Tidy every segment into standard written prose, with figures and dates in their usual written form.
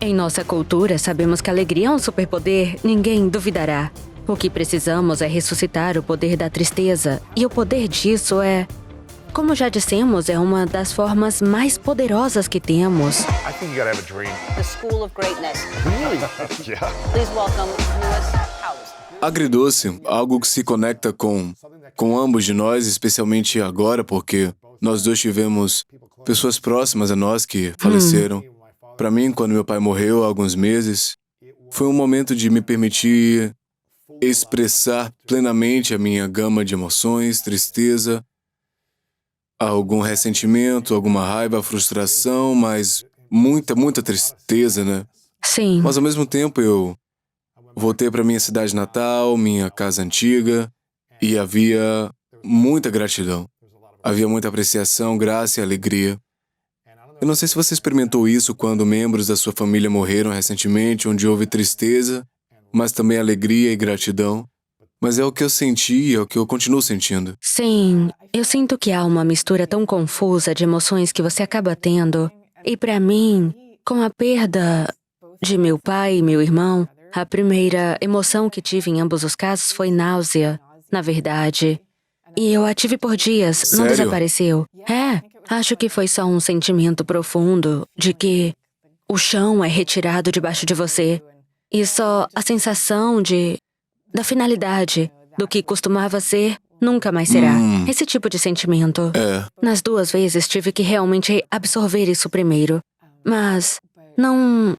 Em nossa cultura, sabemos que a alegria é um superpoder, ninguém duvidará. O que precisamos é ressuscitar o poder da tristeza, e o poder disso é, como já dissemos, é uma das formas mais poderosas que temos. I think you gotta have a dream. The School of Greatness. Really? Yeah. Please welcome Lewis Howes. Agridoce, algo que se conecta com ambos de nós, especialmente agora, porque nós dois tivemos pessoas próximas a nós que faleceram. Para mim, quando meu pai morreu há alguns meses, foi um momento de me permitir expressar plenamente a minha gama de emoções, tristeza, algum ressentimento, alguma raiva, frustração, mas muita tristeza, né? Sim. Mas ao mesmo tempo eu voltei para minha cidade natal, minha casa antiga, e havia muita gratidão. Havia muita apreciação, graça e alegria. Eu não sei se você experimentou isso quando membros da sua família morreram recentemente, onde houve tristeza, mas também alegria e gratidão. Mas é o que eu senti e é o que eu continuo sentindo. Sim, eu sinto que há uma mistura tão confusa de emoções que você acaba tendo. E para mim, com a perda de meu pai e meu irmão, a primeira emoção que tive em ambos os casos foi náusea, na verdade. E eu a tive por dias, não Sério? desapareceu. Acho que foi só um sentimento profundo de que o chão é retirado debaixo de você. E só a sensação da finalidade, do que costumava ser, nunca mais será. Esse tipo de sentimento. É. Nas duas vezes tive que realmente absorver isso primeiro. Mas não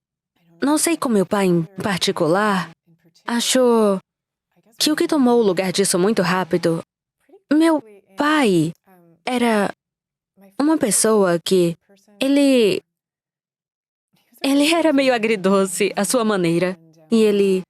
sei com meu pai em particular. Acho que o que tomou o lugar disso muito rápido. Meu pai era uma pessoa que ele era meio agridoce à sua maneira. E ele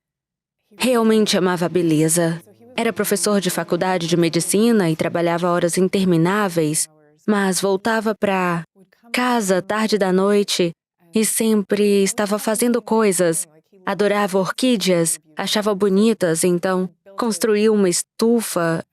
realmente amava a beleza. Era professor de faculdade de medicina e trabalhava horas intermináveis, mas voltava para casa tarde da noite e sempre estava fazendo coisas. Adorava orquídeas, achava bonitas, então construiu uma estufa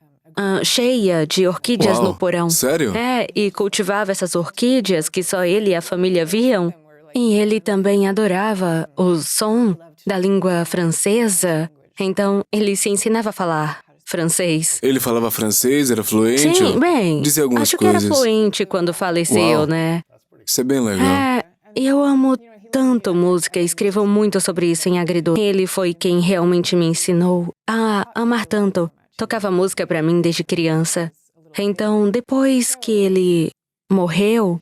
cheia de orquídeas Uau, no porão. sério? E cultivava essas orquídeas que só ele e a família viam. E ele também adorava o som da língua francesa, então ele se ensinava a falar francês. Ele falava francês, era fluente? Sim, bem, Dizia algumas acho coisas. que era fluente quando faleceu, Uau. né? Isso é bem legal. Eu amo tanto música e escrevo muito sobre isso em Agridoce. Ele foi quem realmente me ensinou a amar tanto. Tocava música pra mim desde criança. Então, depois que ele morreu,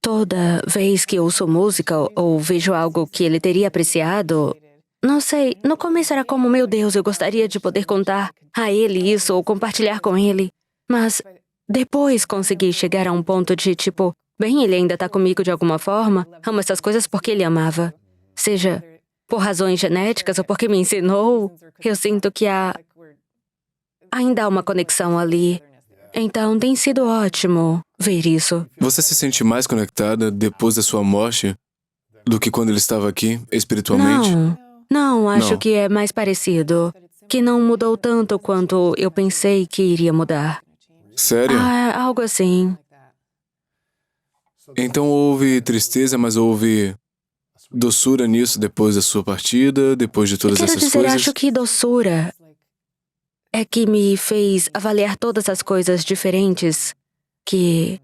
toda vez que ouço música ou vejo algo que ele teria apreciado, não sei, no começo era como, meu Deus, eu gostaria de poder contar a ele isso ou compartilhar com ele. Mas depois consegui chegar a um ponto de tipo, bem, ele ainda tá comigo de alguma forma, amo essas coisas porque ele amava. Seja por razões genéticas ou porque me ensinou, eu sinto que ainda há uma conexão ali. Então tem sido ótimo ver isso. Você se sente mais conectada depois da sua morte do que quando ele estava aqui, espiritualmente? Não, acho Não. que é mais parecido. Que não mudou tanto quanto eu pensei que iria mudar. Sério? Algo assim. Então houve tristeza, mas houve doçura nisso depois da sua partida, depois de todas Quero essas dizer, coisas? acho que doçura é que me fez avaliar todas as coisas diferentes que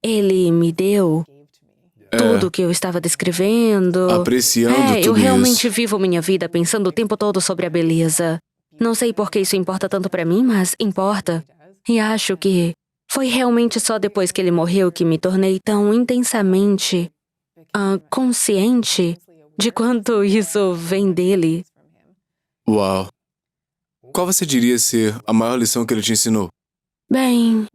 ele me deu. Tudo que eu estava descrevendo. Apreciando Eu tudo realmente isso. vivo minha vida pensando o tempo todo sobre a beleza. Não sei por que isso importa tanto pra mim, mas importa. E acho que foi realmente só depois que ele morreu que me tornei tão intensamente consciente de quanto isso vem dele. Uau. Qual você diria ser a maior lição que ele te ensinou? Bem,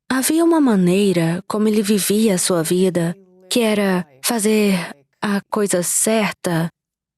havia uma maneira como ele vivia a sua vida, que era fazer a coisa certa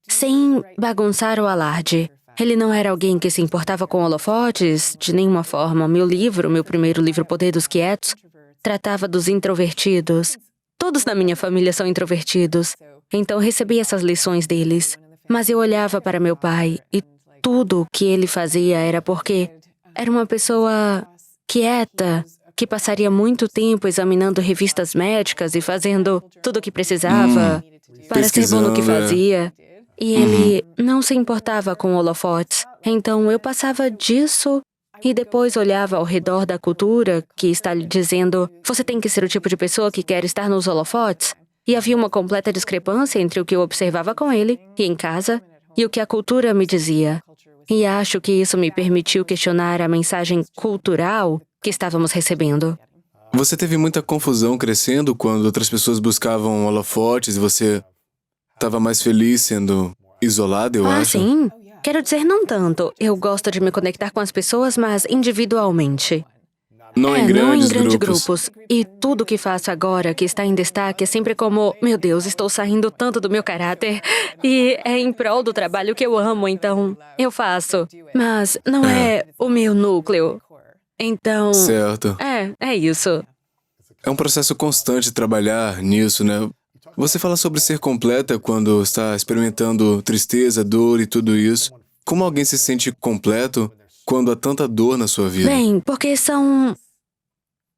sem bagunçar o alarde. Ele não era alguém que se importava com holofotes, de nenhuma forma. Meu primeiro livro, Poder dos Quietos, tratava dos introvertidos. Todos na minha família são introvertidos, então recebi essas lições deles. Mas eu olhava para meu pai e tudo o que ele fazia era porque era uma pessoa quieta, que passaria muito tempo examinando revistas médicas e fazendo tudo o que precisava para ser bom no que Pesquisando, é. fazia. E ele não se importava com holofotes. Então eu passava disso e depois olhava ao redor da cultura que está lhe dizendo: você tem que ser o tipo de pessoa que quer estar nos holofotes. E havia uma completa discrepância entre o que eu observava com ele e em casa e o que a cultura me dizia. E acho que isso me permitiu questionar a mensagem cultural que estávamos recebendo. Você teve muita confusão crescendo quando outras pessoas buscavam holofotes e você estava mais feliz sendo isolado, eu acho? Sim. Quero dizer, não tanto. Eu gosto de me conectar com as pessoas, mas individualmente. Não em Não em grandes grandes grupos. grupos. E tudo que faço agora, que está em destaque, é sempre como: meu Deus, estou saindo tanto do meu caráter. E é em prol do trabalho que eu amo, então eu faço. Mas não é o meu núcleo. Então, Certo. é isso. É um processo constante trabalhar nisso, né? Você fala sobre ser completa quando está experimentando tristeza, dor e tudo isso. Como alguém se sente completo quando há tanta dor na sua vida? Bem, porque são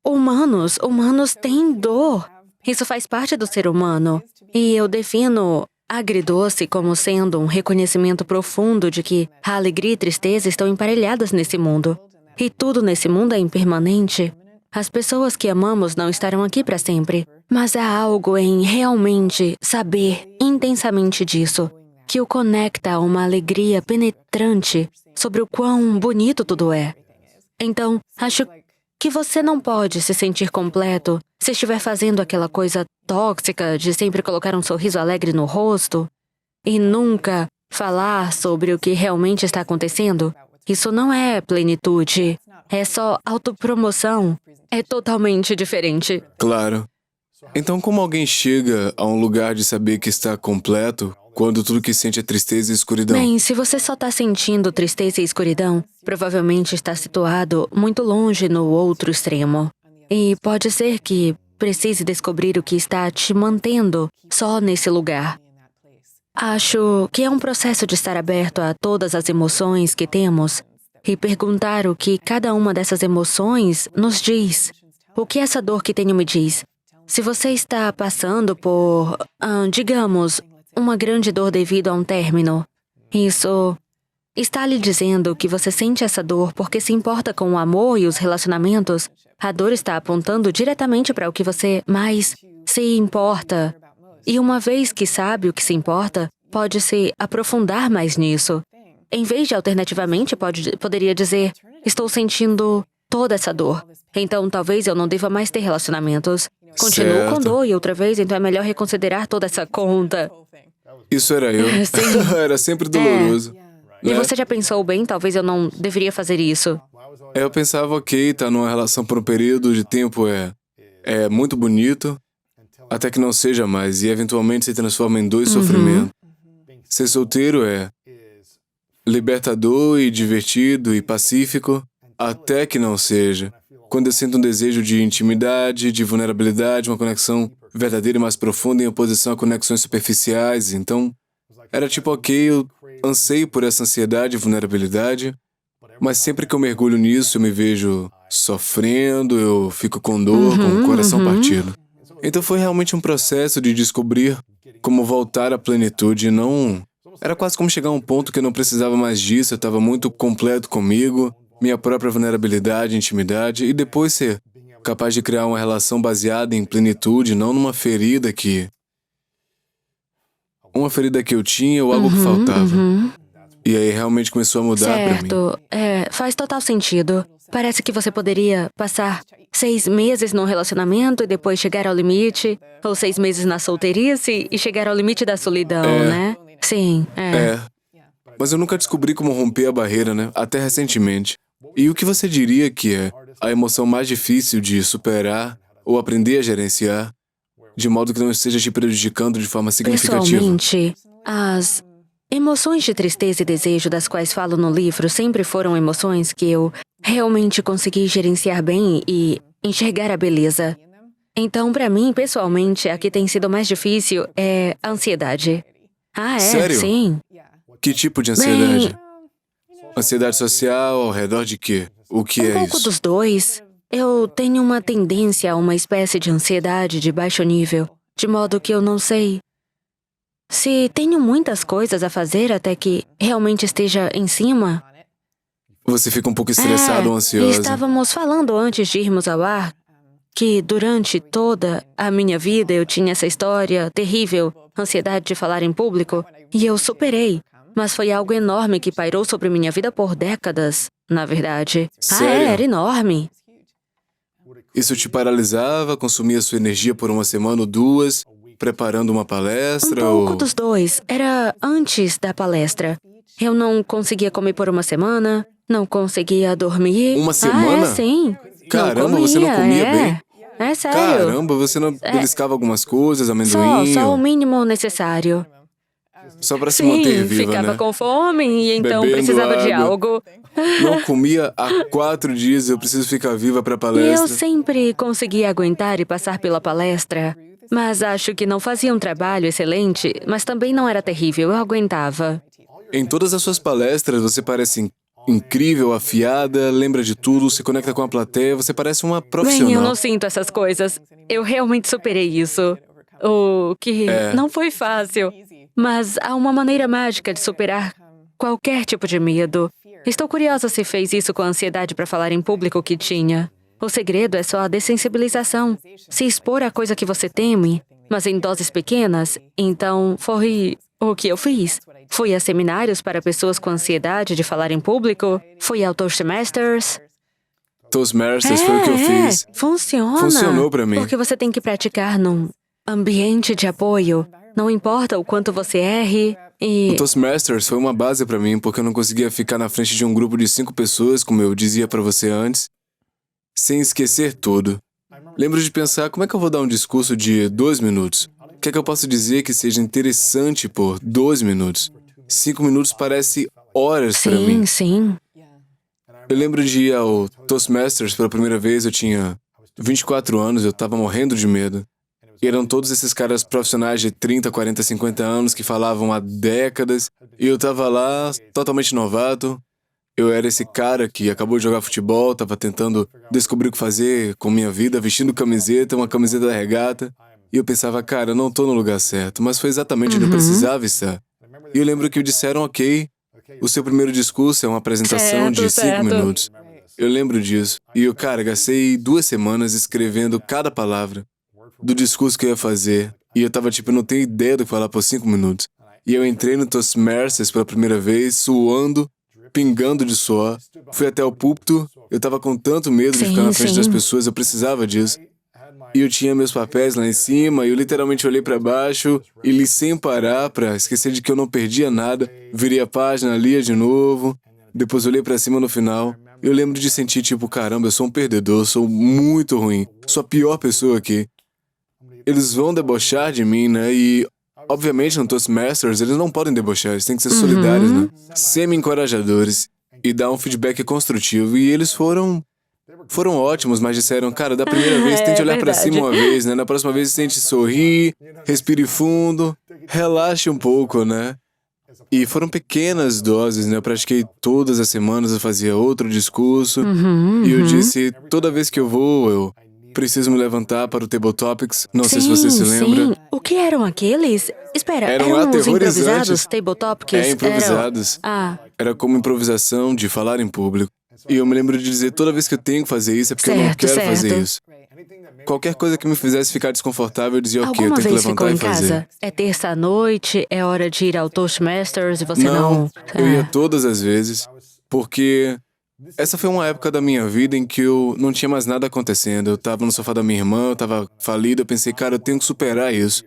humanos. Humanos têm dor. Isso faz parte do ser humano. E eu defino agridoce como sendo um reconhecimento profundo de que a alegria e tristeza estão emparelhadas nesse mundo. E tudo nesse mundo é impermanente. As pessoas que amamos não estarão aqui para sempre. Mas há algo em realmente saber intensamente disso, que o conecta a uma alegria penetrante sobre o quão bonito tudo é. Então, acho que você não pode se sentir completo se estiver fazendo aquela coisa tóxica de sempre colocar um sorriso alegre no rosto e nunca falar sobre o que realmente está acontecendo. Isso não é plenitude, é só autopromoção. É totalmente diferente. Claro. Então, como alguém chega a um lugar de saber que está completo quando tudo que sente é tristeza e escuridão? Bem, se você só está sentindo tristeza e escuridão, provavelmente está situado muito longe no outro extremo. E pode ser que precise descobrir o que está te mantendo só nesse lugar. Acho que é um processo de estar aberto a todas as emoções que temos e perguntar o que cada uma dessas emoções nos diz. O que essa dor que tenho me diz? Se você está passando por, digamos, uma grande dor devido a um término, isso está lhe dizendo que você sente essa dor porque se importa com o amor e os relacionamentos. A dor está apontando diretamente para o que você mais se importa. E uma vez que sabe o que se importa, pode se aprofundar mais nisso. Em vez de alternativamente, poderia dizer: estou sentindo toda essa dor. Então talvez eu não deva mais ter relacionamentos. Continuo com Certo. dor e outra vez, então é melhor reconsiderar toda essa conta. Isso era eu. Sim. Era sempre doloroso. E né? você já pensou, bem, talvez eu não deveria fazer isso. Eu pensava, ok, tá numa relação por um período de tempo é muito bonito, até que não seja mais, e eventualmente se transforma em dois sofrimentos. Ser solteiro é libertador e divertido e pacífico, até que não seja. Quando eu sinto um desejo de intimidade, de vulnerabilidade, uma conexão verdadeira e mais profunda em oposição a conexões superficiais, então era tipo, ok, eu anseio por essa ansiedade e vulnerabilidade, mas sempre que eu mergulho nisso, eu me vejo sofrendo, eu fico com dor, com o coração partido. Então foi realmente um processo de descobrir como voltar à plenitude, não... Era quase como chegar a um ponto que eu não precisava mais disso, eu estava muito completo comigo, minha própria vulnerabilidade, intimidade, e depois ser capaz de criar uma relação baseada em plenitude, não numa ferida que... Uma ferida que eu tinha ou algo que faltava. E aí realmente começou a mudar pra mim. Certo. Faz total sentido. Parece que você poderia passar 6 meses num relacionamento e depois chegar ao limite, ou 6 meses na solteirice e chegar ao limite da solidão, né? Sim, Mas eu nunca descobri como romper a barreira, né? Até recentemente. E o que você diria que é a emoção mais difícil de superar ou aprender a gerenciar, de modo que não esteja te prejudicando de forma significativa? Pessoalmente, as emoções de tristeza e desejo das quais falo no livro sempre foram emoções que eu realmente consegui gerenciar bem e enxergar a beleza. Então, pra mim, pessoalmente, a que tem sido mais difícil é a ansiedade. Sério? Sim. Que tipo de ansiedade? Ansiedade social ao redor de quê? O que Um é pouco isso? dos dois. eu tenho uma tendência a uma espécie de ansiedade de baixo nível, de modo que eu não sei se tenho muitas coisas a fazer até que realmente esteja em cima. Você fica um pouco estressado ou ansiosa. Estávamos falando antes de irmos ao ar que durante toda a minha vida eu tinha essa história terrível, ansiedade de falar em público, e eu superei. Mas foi algo enorme que pairou sobre minha vida por décadas, na verdade. Sério? Era enorme. Isso te paralisava, consumia sua energia por uma semana ou duas, preparando uma palestra Pouco ou... dos dois. Era antes da palestra. Eu não conseguia comer por uma semana, não conseguia dormir. Uma semana? Sim. Caramba, você não comia bem? É sério. Caramba, você não beliscava algumas coisas, amendoim? Só o mínimo necessário. Só pra se manter Sim, viva, ficava né? com fome e então Bebendo precisava de água. algo. Não comia há 4 dias, eu preciso ficar viva pra E eu palestra. sempre conseguia aguentar e passar pela palestra. Mas acho que não fazia um trabalho excelente, mas também não era terrível, eu aguentava. Em todas as suas palestras, você parece incrível, afiada, lembra de tudo, se conecta com a plateia, você parece uma Bem, eu profissional. não sinto essas coisas. Eu realmente superei isso. O que não foi fácil. Mas há uma maneira mágica de superar qualquer tipo de medo. Estou curiosa se fez isso com a ansiedade para falar em público que tinha. O segredo é só a dessensibilização. Se expor à coisa que você teme, mas em doses pequenas. Então, foi o que eu fiz. Fui a seminários para pessoas com ansiedade de falar em público. Fui ao Toastmasters. Toastmasters foi o que eu fiz. Funciona. Funcionou pra mim. Porque você tem que praticar num ambiente de apoio. Não importa o quanto você erre. E O Toastmasters foi uma base pra mim, porque eu não conseguia ficar na frente de um grupo de 5 pessoas, como eu dizia pra você antes, sem esquecer tudo. Lembro de pensar, como é que eu vou dar um discurso de 2 minutos? O que é que eu posso dizer que seja interessante por 2 minutos? 5 minutos parece horas pra mim. sim. Eu lembro de ir ao Toastmasters pela primeira vez, eu tinha 24 anos, eu tava morrendo de medo. E eram todos esses caras profissionais de 30, 40, 50 anos que falavam há décadas. E eu tava lá, totalmente novato. Eu era esse cara que acabou de jogar futebol, tava tentando descobrir o que fazer com minha vida, vestindo camiseta, uma camiseta da regata. E eu pensava, cara, eu não tô no lugar certo, mas foi exatamente onde eu precisava estar. E eu lembro que me disseram, ok, o seu primeiro discurso é uma apresentação de 5 minutos. Eu lembro disso. E eu, cara, gastei 2 semanas escrevendo cada palavra do discurso que eu ia fazer. E eu tava tipo, eu não tenho ideia do que falar por 5 minutos. E eu entrei no Toastmasters pela primeira vez, suando, pingando de suor. Fui até o púlpito, eu tava com tanto medo de ficar na frente das pessoas, eu precisava disso. E eu tinha meus papéis lá em cima, e eu literalmente olhei pra baixo e li sem parar pra esquecer de que eu não perdia nada. Virei a página, lia de novo, depois olhei pra cima no final. Eu lembro de sentir tipo, caramba, eu sou um perdedor, sou muito ruim, sou a pior pessoa aqui. Eles vão debochar de mim, né? E, obviamente, no Toastmasters, eles não podem debochar, eles têm que ser solidários, né? Semi-encorajadores e dar um feedback construtivo. E eles foram ótimos, mas disseram, cara, da primeira vez, tente olhar pra cima uma vez, né? Na próxima vez, tente sorrir, respire fundo, relaxe um pouco, né? E foram pequenas doses, né? Eu pratiquei todas as semanas, eu fazia outro discurso. E eu disse, toda vez que eu vou, eu preciso me levantar para o Table Topics. Não sei se você se lembra. Sim. O que eram aqueles? Espera, Eram eram os aterrorizantes. improvisados Table Topics? Improvisados. Era como improvisação de falar em público. E eu me lembro de dizer, toda vez que eu tenho que fazer isso, é porque eu não Certo, quero certo. fazer isso. Qualquer coisa que me fizesse ficar desconfortável, eu dizia, ok, eu Alguma tenho que vez ficou levantar e em fazer. casa? É terça-noite, é hora de ir ao Toastmasters e você não... Eu ia todas as vezes, porque essa foi uma época da minha vida em que eu não tinha mais nada acontecendo. Eu tava no sofá da minha irmã, eu tava falido, eu pensei, cara, eu tenho que superar isso.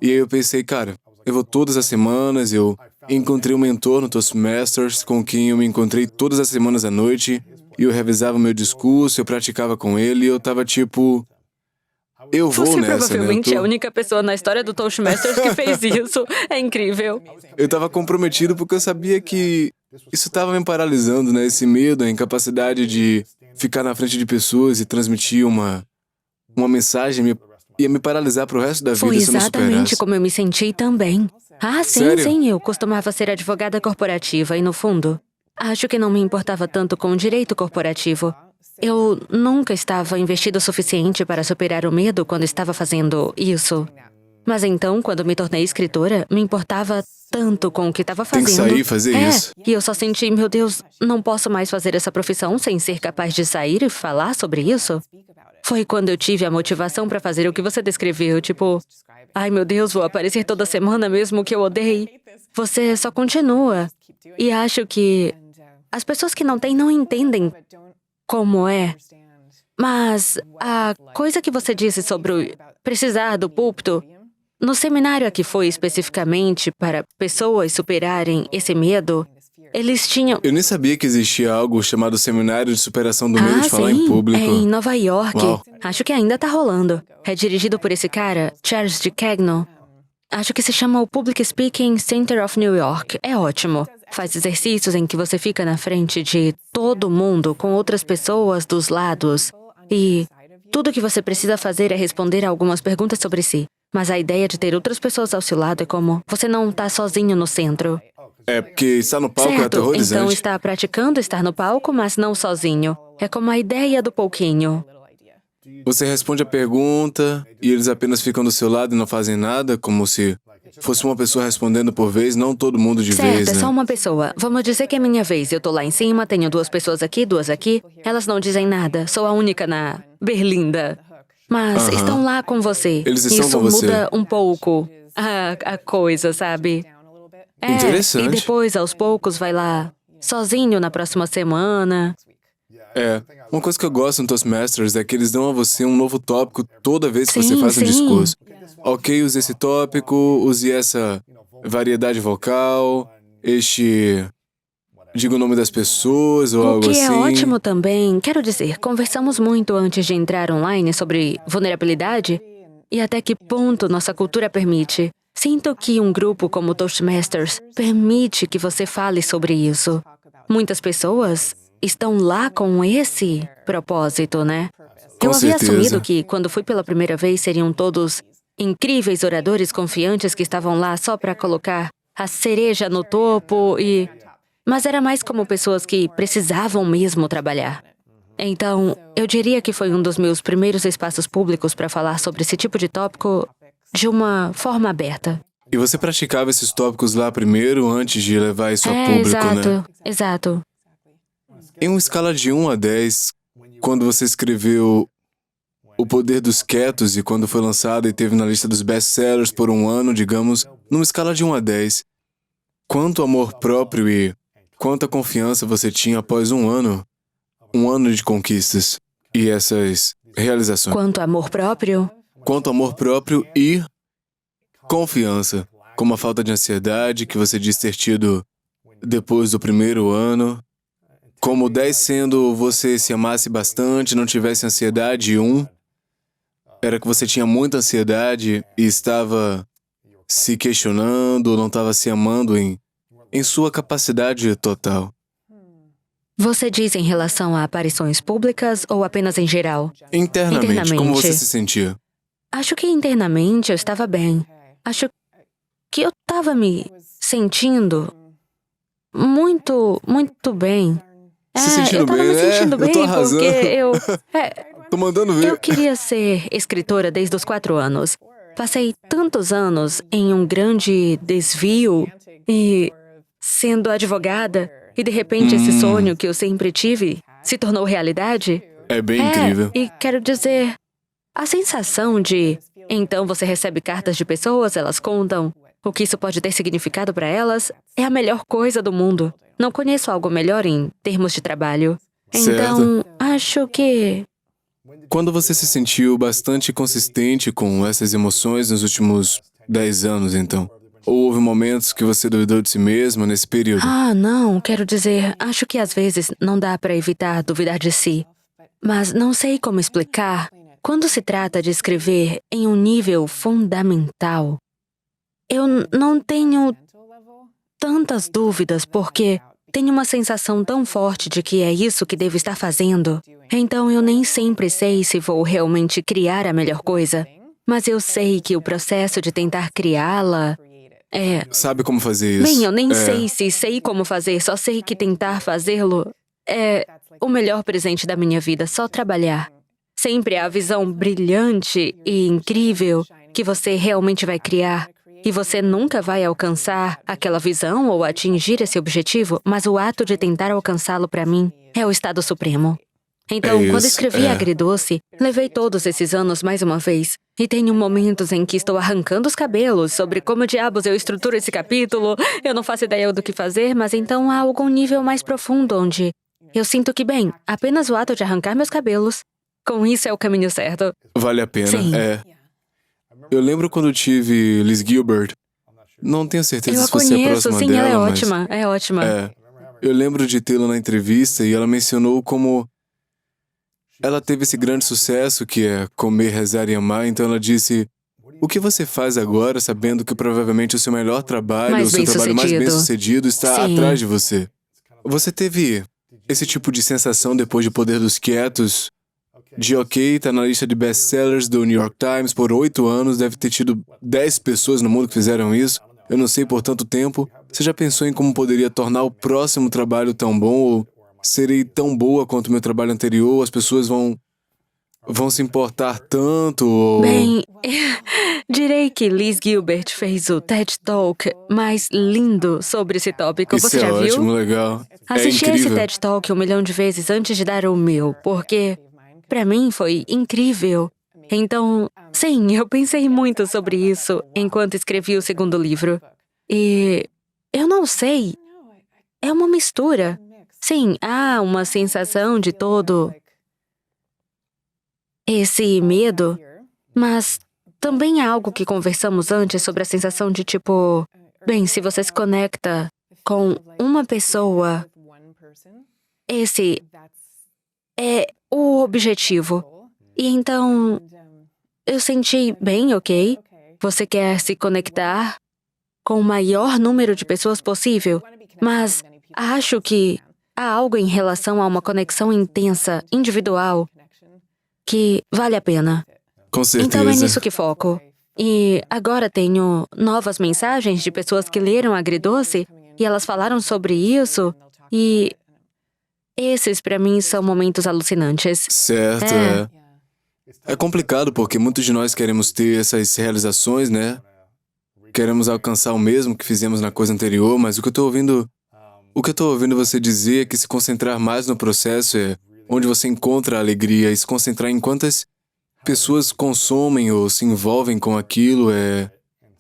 E aí eu pensei, cara, eu vou todas as semanas, eu encontrei um mentor no Toastmasters com quem eu me encontrei todas as semanas à noite, e eu revisava meu discurso, eu praticava com ele, e eu tava tipo, eu vou Você nessa, provavelmente né? é a única pessoa na história do Toastmasters que fez isso. É incrível. Eu tava comprometido porque eu sabia que isso tava me paralisando, né? Esse medo, a incapacidade de ficar na frente de pessoas e transmitir uma mensagem ia me paralisar pro resto da vida Foi se eu não exatamente superasse. como eu me senti também. Ah, sim, Sério? sim, eu costumava ser advogada corporativa e, no fundo, acho que não me importava tanto com o direito corporativo. eu nunca estava investido o suficiente para superar o medo quando estava fazendo isso. Mas então, quando me tornei escritora, me importava tanto com o que estava Tem fazendo. que sair e fazer isso. E eu só senti, meu Deus, não posso mais fazer essa profissão sem ser capaz de sair e falar sobre isso. Foi quando eu tive a motivação para fazer o que você descreveu, tipo, ai meu Deus, vou aparecer toda semana mesmo que eu odeie. Você só continua. E acho que as pessoas que não têm não entendem como é. Mas a coisa que você disse sobre precisar do púlpito, no seminário a que foi especificamente para pessoas superarem esse medo, eles tinham... Eu nem sabia que existia algo chamado Seminário de Superação do Medo de Falar em Público. É em Nova York. Uau. Acho que ainda tá rolando. É dirigido por esse cara, Charles de Cagno. Acho que se chama o Public Speaking Center of New York. É ótimo. Faz exercícios em que você fica na frente de todo mundo, com outras pessoas dos lados. E tudo que você precisa fazer é responder a algumas perguntas sobre si. Mas a ideia de ter outras pessoas ao seu lado é como você não tá sozinho no centro. É porque estar no palco é Certo, aterrorizante. então está praticando estar no palco, mas não sozinho. É como a ideia do pouquinho. Você responde a pergunta e eles apenas ficam do seu lado e não fazem nada, como se fosse uma pessoa respondendo por vez, não todo mundo de Certo, vez, é né? só uma pessoa. Vamos dizer que é minha vez. Eu tô lá em cima, tenho duas pessoas aqui, duas aqui. Elas não dizem nada. Sou a única na berlinda. Mas Aham. estão lá com você. Eles estão Isso com você. muda um pouco a coisa, sabe? Interessante. E depois, aos poucos, vai lá sozinho na próxima semana. É, uma coisa que eu gosto no Toastmasters é que eles dão a você um novo tópico toda vez que você Sim, faz um sim. discurso. Ok, use esse tópico, use essa variedade vocal, diga o nome das pessoas ou O algo que assim. é ótimo também, quero dizer, conversamos muito antes de entrar online sobre vulnerabilidade e até que ponto nossa cultura permite. Sinto que um grupo como Toastmasters permite que você fale sobre isso. Muitas pessoas estão lá com esse propósito, né? Com Eu havia certeza. assumido que, quando fui pela primeira vez, seriam todos incríveis oradores confiantes que estavam lá só para colocar a cereja no topo e... Mas era mais como pessoas que precisavam mesmo trabalhar. Então, eu diria que foi um dos meus primeiros espaços públicos para falar sobre esse tipo de tópico de uma forma aberta. E você praticava esses tópicos lá primeiro, antes de levar isso a público, exato, né? exato. Em uma escala de 1 a 10, quando você escreveu O Poder dos Quietos e quando foi lançado e teve na lista dos best-sellers por um ano, digamos, numa escala de 1 a 10, quanto amor próprio e quanta confiança você tinha após um ano de conquistas e essas realizações? Quanto amor próprio, Quanto amor próprio e confiança, como a falta de ansiedade que você diz ter tido depois do primeiro ano, como 10 sendo você se amasse bastante, não tivesse ansiedade, e 1 era que você tinha muita ansiedade e estava se questionando, não estava se amando em sua capacidade total. você diz em relação a aparições públicas ou apenas em geral? Internamente, como você se sentia? Acho que internamente eu estava bem. Acho que eu estava me sentindo muito, muito bem. Se sentindo eu tava bem, me né? sentindo Eu bem tô arrasando. porque eu... Tô mandando ver. Eu queria ser escritora desde os 4 anos. Passei tantos anos em um grande desvio e sendo advogada, e de repente esse sonho que eu sempre tive se tornou realidade. É bem incrível. E quero dizer, a sensação de... Então você recebe cartas de pessoas, elas contam o que isso pode ter significado para elas, é a melhor coisa do mundo. Não conheço algo melhor em termos de trabalho. Então, acho que... Quando você se sentiu bastante consistente com essas emoções nos últimos 10 anos, então? Ou houve momentos que você duvidou de si mesma nesse período? Não, quero dizer, acho que às vezes não dá para evitar duvidar de si. Mas não sei como explicar. Quando se trata de escrever em um nível fundamental, eu não tenho tantas dúvidas porque tenho uma sensação tão forte de que é isso que devo estar fazendo. Então eu nem sempre sei se vou realmente criar a melhor coisa, mas eu sei que o processo de tentar criá-la Sabe como fazer isso? Bem, eu nem sei se sei como fazer, só sei que tentar fazê-lo é o melhor presente da minha vida, só trabalhar. Sempre a visão brilhante e incrível que você realmente vai criar. E você nunca vai alcançar aquela visão ou atingir esse objetivo, mas o ato de tentar alcançá-lo para mim é o estado supremo. Então, quando escrevi Agridoce, levei todos esses anos mais uma vez. E tenho momentos em que estou arrancando os cabelos sobre como diabos eu estruturo esse capítulo. Eu não faço ideia do que fazer, mas então há algum nível mais profundo onde eu sinto que, bem, apenas o ato de arrancar meus cabelos, com isso é o caminho certo. Vale a pena, Sim. Eu lembro quando tive Liz Gilbert. Não tenho certeza Eu a se você é conheço, próxima sim, dela, ela é mas... ótima, é ótima. Eu lembro de tê-la na entrevista e ela mencionou como ela teve esse grande sucesso que é comer, rezar e amar. Então ela disse, o que você faz agora sabendo que provavelmente o seu melhor trabalho, Mais o seu trabalho mais bem-sucedido. bem-sucedido está Sim. atrás de você? Você teve esse tipo de sensação depois de Poder dos Quietos? De ok, tá na lista de best-sellers do New York Times por 8 anos, deve ter tido 10 pessoas no mundo que fizeram isso. Eu não sei por tanto tempo. Você já pensou em como poderia tornar o próximo trabalho tão bom? Ou serei tão boa quanto o meu trabalho anterior? As pessoas vão se importar tanto? Ou... Bem, direi que Liz Gilbert fez o TED Talk mais lindo sobre esse tópico. Isso Você é já viu? ótimo, legal. Assisti é a esse incrível. TED Talk 1 milhão de vezes antes de dar o meu, porque pra mim foi incrível. Então, sim, eu pensei muito sobre isso enquanto escrevi o segundo livro. E eu não sei, é uma mistura. Sim, há uma sensação de todo esse medo, mas também há algo que conversamos antes sobre a sensação de tipo, bem, se você se conecta com uma pessoa, esse é o objetivo. E então, eu senti, bem, ok, você quer se conectar com o maior número de pessoas possível, mas acho que há algo em relação a uma conexão intensa, individual, que vale a pena. Com certeza. Então é nisso que foco. E agora tenho novas mensagens de pessoas que leram Agridoce e elas falaram sobre isso e esses pra mim são momentos alucinantes. Certo, É complicado porque muitos de nós queremos ter essas realizações, né? Queremos alcançar o mesmo que fizemos na coisa anterior, mas o que eu tô ouvindo você dizer é que se concentrar mais no processo é onde você encontra a alegria e se concentrar em quantas pessoas consomem ou se envolvem com aquilo é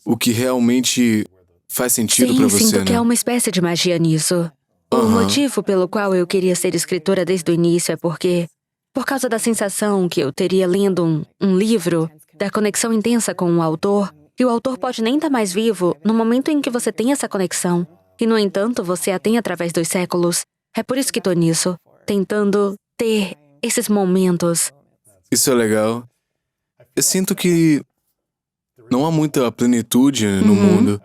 o que realmente faz sentido pra Sim, você, sinto né? que há uma espécie de magia nisso. O motivo pelo qual eu queria ser escritora desde o início é porque, por causa da sensação que eu teria lendo um livro, da conexão intensa com o autor, e o autor pode nem estar mais vivo no momento em que você tem essa conexão, e no entanto você a tem através dos séculos. É por isso que tô nisso, tentando ter esses momentos. Isso é legal. Eu sinto que não há muita plenitude no mundo.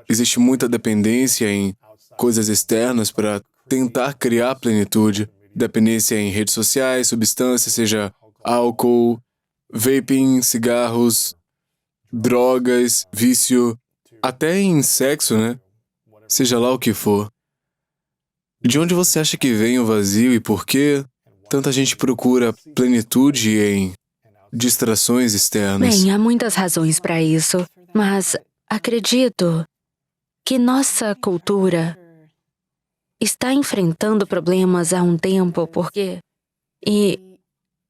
Existe muita dependência em coisas externas para tentar criar plenitude. Dependência em redes sociais, substâncias, seja álcool, vaping, cigarros, drogas, vício, até em sexo, né? Seja lá o que for. De onde você acha que vem o vazio e por que tanta gente procura plenitude em distrações externas? Bem, há muitas razões para isso, mas acredito que nossa cultura está enfrentando problemas há um tempo, porque... E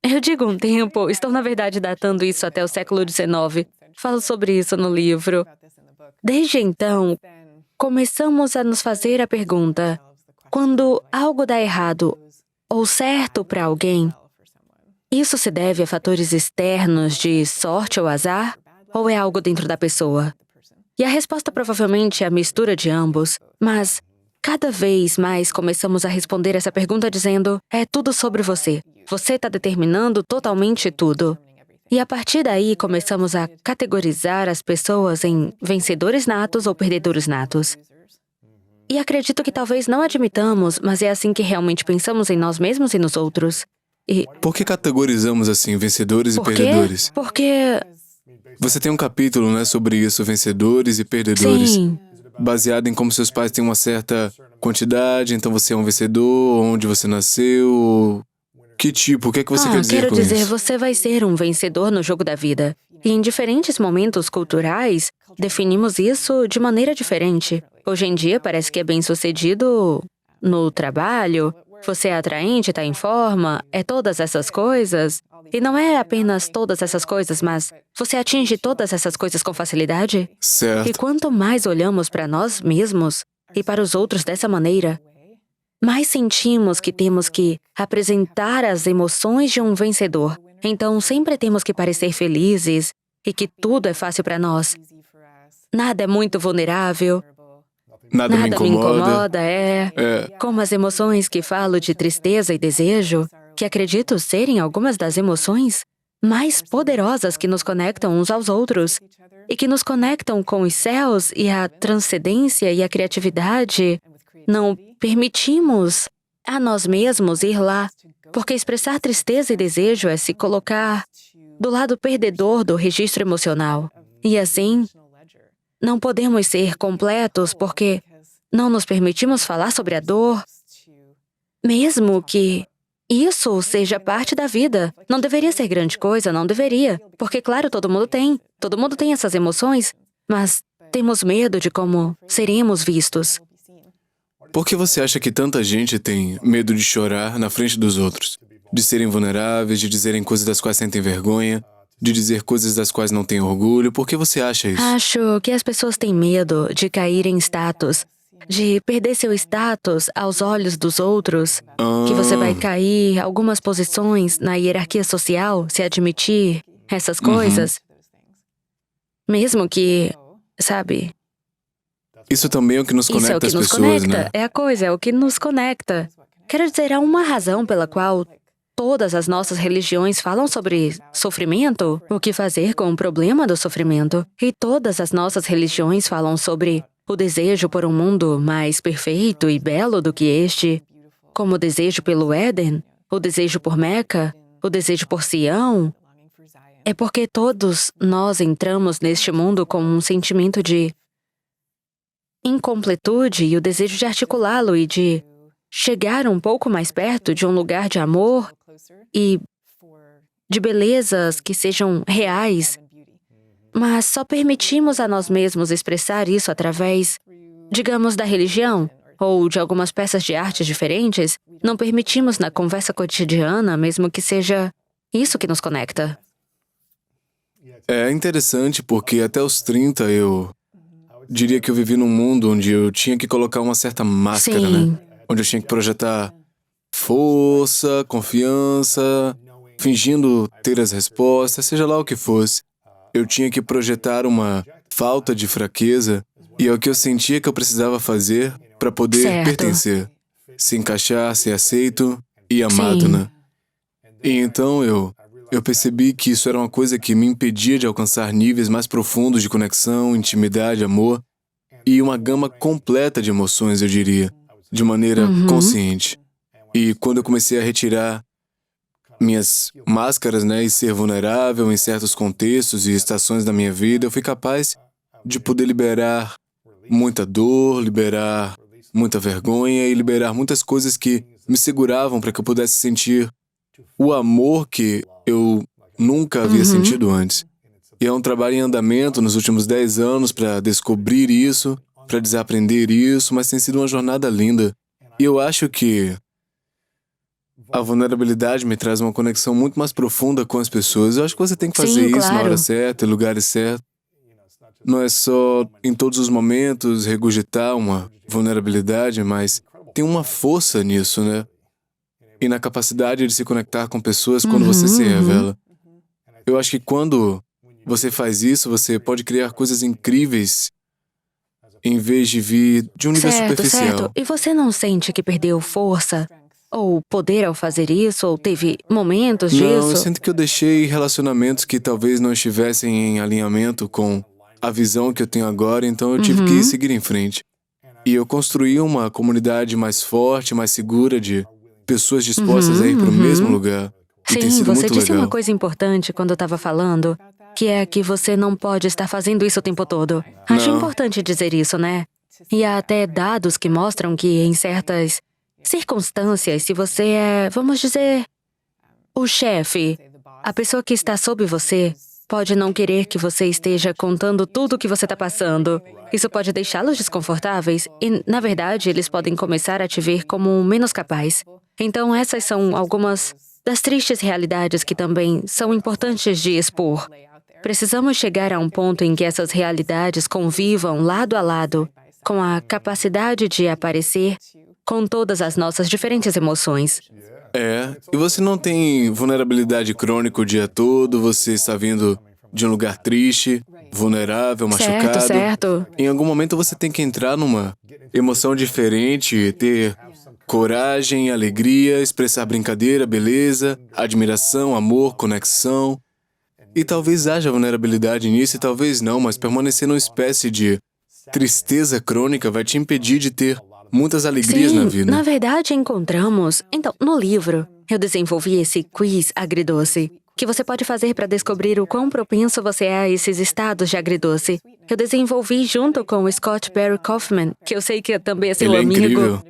eu digo um tempo, estou na verdade datando isso até o século XIX. Falo sobre isso no livro. Desde então, começamos a nos fazer a pergunta: quando algo dá errado ou certo para alguém, isso se deve a fatores externos de sorte ou azar? Ou é algo dentro da pessoa? E a resposta provavelmente é a mistura de ambos, mas cada vez mais começamos a responder essa pergunta dizendo: é tudo sobre você. Você está determinando totalmente tudo. E a partir daí começamos a categorizar as pessoas em vencedores natos ou perdedores natos. E acredito que talvez não admitamos, mas é assim que realmente pensamos em nós mesmos e nos outros. E Por que categorizamos assim, vencedores e por quê? perdedores? Porque... Você tem um capítulo, né, sobre isso, vencedores e perdedores. Sim. Baseado em como seus pais têm uma certa quantidade, então você é um vencedor, onde você nasceu, que tipo, o que é que você quer dizer quero com dizer, isso? você vai ser um vencedor no jogo da vida. E em diferentes momentos culturais, definimos isso de maneira diferente. Hoje em dia, parece que é bem-sucedido no trabalho, você é atraente, está em forma, é todas essas coisas. E não é apenas todas essas coisas, mas você atinge todas essas coisas com facilidade? E Certo. quanto mais olhamos para nós mesmos e para os outros dessa maneira, mais sentimos que temos que apresentar as emoções de um vencedor. Então, sempre temos que parecer felizes e que tudo é fácil para nós. Nada é muito vulnerável, Nada me nada me incomoda. incomoda, como as emoções que falo de tristeza e desejo, que acredito serem algumas das emoções mais poderosas que nos conectam uns aos outros e que nos conectam com os céus e a transcendência e a criatividade. Não permitimos a nós mesmos ir lá, porque expressar tristeza e desejo é se colocar do lado perdedor do registro emocional. E assim, não podemos ser completos porque não nos permitimos falar sobre a dor, mesmo que isso seja parte da vida. Não deveria ser grande coisa, não deveria. Porque, claro, todo mundo tem essas emoções, mas temos medo de como seremos vistos. Por que você acha que tanta gente tem medo de chorar na frente dos outros? De serem vulneráveis, de dizerem coisas das quais sentem vergonha, de dizer coisas das quais não têm orgulho? Por que você acha isso? Acho que as pessoas têm medo de cair em status, de perder seu status aos olhos dos outros, que você vai cair algumas posições na hierarquia social, se admitir essas coisas. Mesmo que, sabe, Isso também é o que nos isso é o conecta que às nos pessoas, conecta, né? é a coisa, é o que nos conecta. Quero dizer, há uma razão pela qual todas as nossas religiões falam sobre sofrimento, o que fazer com o problema do sofrimento. E todas as nossas religiões falam sobre o desejo por um mundo mais perfeito e belo do que este, como o desejo pelo Éden, o desejo por Meca, o desejo por Sião. É porque todos nós entramos neste mundo com um sentimento de incompletude e o desejo de articulá-lo e de chegar um pouco mais perto de um lugar de amor e de belezas que sejam reais. Mas só permitimos a nós mesmos expressar isso através, digamos, da religião ou de algumas peças de arte diferentes. Não permitimos na conversa cotidiana, mesmo que seja isso que nos conecta. É interessante porque até os 30 eu diria que eu vivi num mundo onde eu tinha que colocar uma certa máscara, Sim. né? Onde eu tinha que projetar força, confiança, fingindo ter as respostas, seja lá o que fosse. Eu tinha que projetar uma falta de fraqueza e é o que eu sentia que eu precisava fazer para poder Certo. pertencer, se encaixar, ser aceito e amado, Sim. né? E então eu percebi que isso era uma coisa que me impedia de alcançar níveis mais profundos de conexão, intimidade, amor e uma gama completa de emoções, eu diria, de maneira consciente. E quando eu comecei a retirar minhas máscaras, né, e ser vulnerável em certos contextos e estações da minha vida, eu fui capaz de poder liberar muita dor, liberar muita vergonha e liberar muitas coisas que me seguravam para que eu pudesse sentir o amor que eu nunca havia sentido antes. E é um trabalho em andamento nos últimos 10 anos para descobrir isso, para desaprender isso, mas tem sido uma jornada linda. E eu acho que a vulnerabilidade me traz uma conexão muito mais profunda com as pessoas. Eu acho que você tem que fazer Sim, isso na hora claro. certa, em lugares certos. Não é só em todos os momentos regurgitar uma vulnerabilidade, mas tem uma força nisso, né? E na capacidade de se conectar com pessoas quando você se revela. Eu acho que quando você faz isso, você pode criar coisas incríveis em vez de vir de um nível superficial. Certo. E você não sente que perdeu força ou poder ao fazer isso, ou teve momentos Não, eu disso? sinto que eu deixei relacionamentos que talvez não estivessem em alinhamento com a visão que eu tenho agora, então eu tive que seguir em frente. E eu construí uma comunidade mais forte, mais segura de pessoas dispostas a ir para o mesmo lugar. E tem Sim, sido você muito disse legal. uma coisa importante quando eu estava falando, que é que você não pode estar fazendo isso o tempo todo. Acho Não. importante dizer isso, né? E há até dados que mostram que em certas circunstâncias, se você é, vamos dizer, o chefe, a pessoa que está sob você pode não querer que você esteja contando tudo o que você está passando. Isso pode deixá-los desconfortáveis e, na verdade, eles podem começar a te ver como menos capaz. Então, essas são algumas das tristes realidades que também são importantes de expor. Precisamos chegar a um ponto em que essas realidades convivam lado a lado, com a capacidade de aparecer com todas as nossas diferentes emoções. E você não tem vulnerabilidade crônica o dia todo, você está vindo de um lugar triste, vulnerável, machucado. Certo. Em algum momento você tem que entrar numa emoção diferente, ter coragem, alegria, expressar brincadeira, beleza, admiração, amor, conexão. E talvez haja vulnerabilidade nisso e talvez não, mas permanecer numa espécie de tristeza crônica vai te impedir de ter muitas alegrias na vida. Na verdade, encontramos... Então, no livro, eu desenvolvi esse quiz agridoce, que você pode fazer para descobrir o quão propenso você é a esses estados de agridoce. Eu desenvolvi junto com o Scott Barry Kaufman, que eu sei que também é seu Ele é amigo. incrível.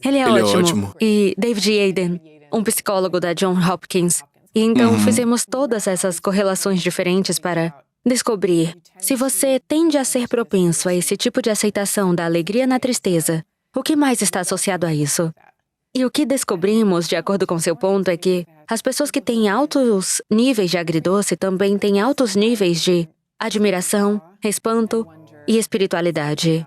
Ele é ótimo. E David Yaden, um psicólogo da Johns Hopkins. E então fizemos todas essas correlações diferentes para descobrir se você tende a ser propenso a esse tipo de aceitação da alegria na tristeza. O que mais está associado a isso? E o que descobrimos, de acordo com seu ponto, é que as pessoas que têm altos níveis de agridoce também têm altos níveis de admiração, espanto e espiritualidade.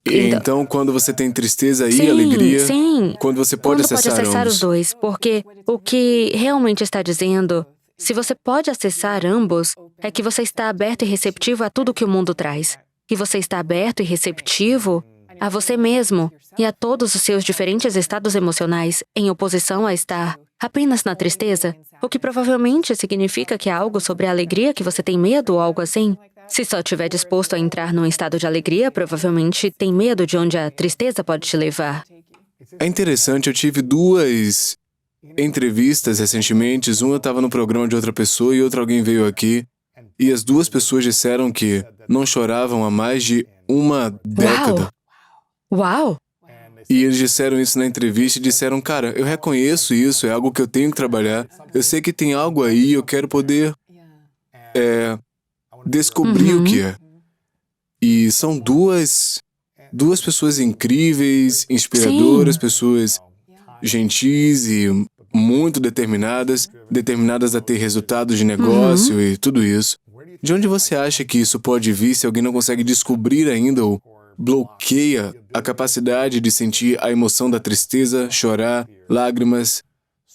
Então, quando você tem tristeza e sim, alegria, sim. quando você pode acessar ambos. Os dois, porque o que realmente está dizendo, se você pode acessar ambos, é que você está aberto e receptivo a tudo que o mundo traz. E você está aberto e receptivo a você mesmo e a todos os seus diferentes estados emocionais, em oposição a estar apenas na tristeza, o que provavelmente significa que há algo sobre a alegria que você tem medo ou algo assim. Se só estiver disposto a entrar num estado de alegria, provavelmente tem medo de onde a tristeza pode te levar. É interessante, eu tive 2 entrevistas recentemente. Uma eu estava no programa de outra pessoa e outra alguém veio aqui. E as 2 pessoas disseram que não choravam há mais de uma década. Uau! E eles disseram isso na entrevista e disseram, cara, eu reconheço isso, é algo que eu tenho que trabalhar. Eu sei que tem algo aí, eu quero poder descobrir o que é. E são duas pessoas incríveis, inspiradoras, pessoas gentis e muito determinadas a ter resultados de negócio e tudo isso. De onde você acha que isso pode vir se alguém não consegue descobrir ainda ou bloqueia a capacidade de sentir a emoção da tristeza, chorar, lágrimas,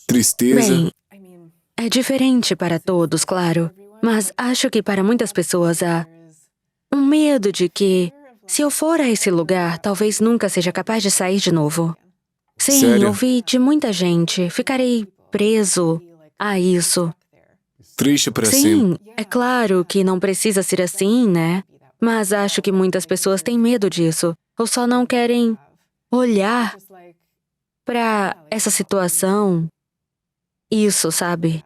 tristeza? Bem, é diferente para todos, claro. Mas acho que para muitas pessoas há um medo de que, se eu for a esse lugar, talvez nunca seja capaz de sair de novo. Sim, Sério? ouvi de muita gente. Ficarei preso a isso. Triste para sempre. Sim, é claro que não precisa ser assim, né? Mas acho que muitas pessoas têm medo disso. Ou só não querem olhar para essa situação. Isso, sabe?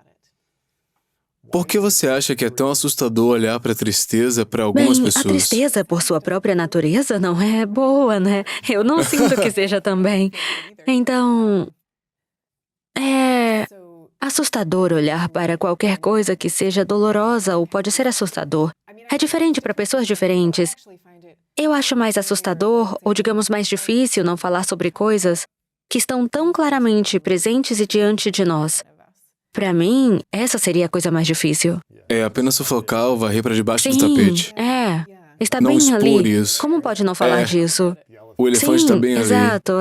Por que você acha que é tão assustador olhar para a tristeza para algumas pessoas? A tristeza, por sua própria natureza, não é boa, né? Eu não sinto que seja também. Então, é assustador olhar para qualquer coisa que seja dolorosa ou pode ser assustador. É diferente para pessoas diferentes. Eu acho mais assustador, ou digamos mais difícil, não falar sobre coisas que estão tão claramente presentes e diante de nós. Para mim, essa seria a coisa mais difícil. É apenas sufocar ou varrer para debaixo do Sim, tapete. está Não bem expor ali. isso. Como pode não falar disso? O elefante está bem ali. Exato,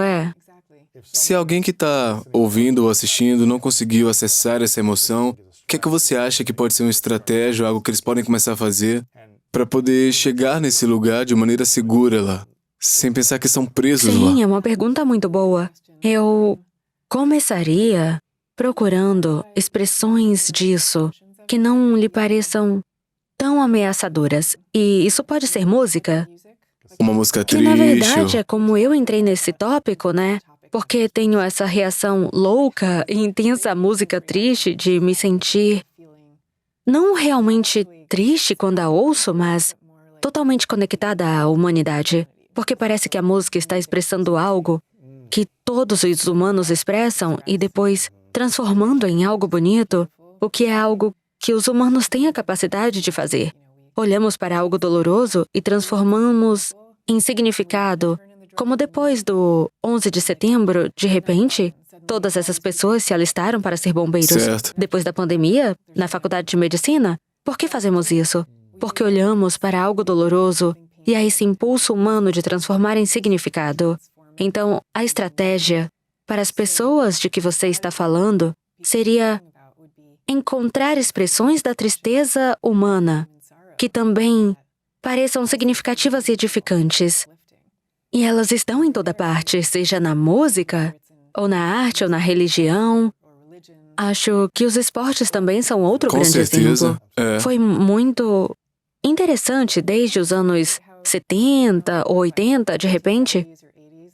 Se alguém que está ouvindo ou assistindo não conseguiu acessar essa emoção, o que é que você acha que pode ser uma estratégia, algo que eles podem começar a fazer para poder chegar nesse lugar de maneira segura lá, sem pensar que são presos lá? Sim, é uma pergunta muito boa. Eu começaria procurando expressões disso que não lhe pareçam tão ameaçadoras. E isso pode ser música, Uma música que triste. na verdade é como eu entrei nesse tópico, né? Porque tenho essa reação louca e intensa à música triste de me sentir não realmente triste quando a ouço, mas totalmente conectada à humanidade. Porque parece que a música está expressando algo que todos os humanos expressam e depois transformando em algo bonito, o que é algo que os humanos têm a capacidade de fazer. Olhamos para algo doloroso e transformamos em significado, como depois do 11 de setembro, de repente, todas essas pessoas se alistaram para ser bombeiros. Certo. Depois da pandemia, na faculdade de medicina, por que fazemos isso? Porque olhamos para algo doloroso e há esse impulso humano de transformar em significado. Então, a estratégia para as pessoas de que você está falando seria encontrar expressões da tristeza humana que também pareçam significativas e edificantes. E elas estão em toda parte, seja na música, ou na arte, ou na religião. Acho que os esportes também são outro Com grande certeza. exemplo. É. Foi muito interessante desde os anos 70 ou 80, de repente.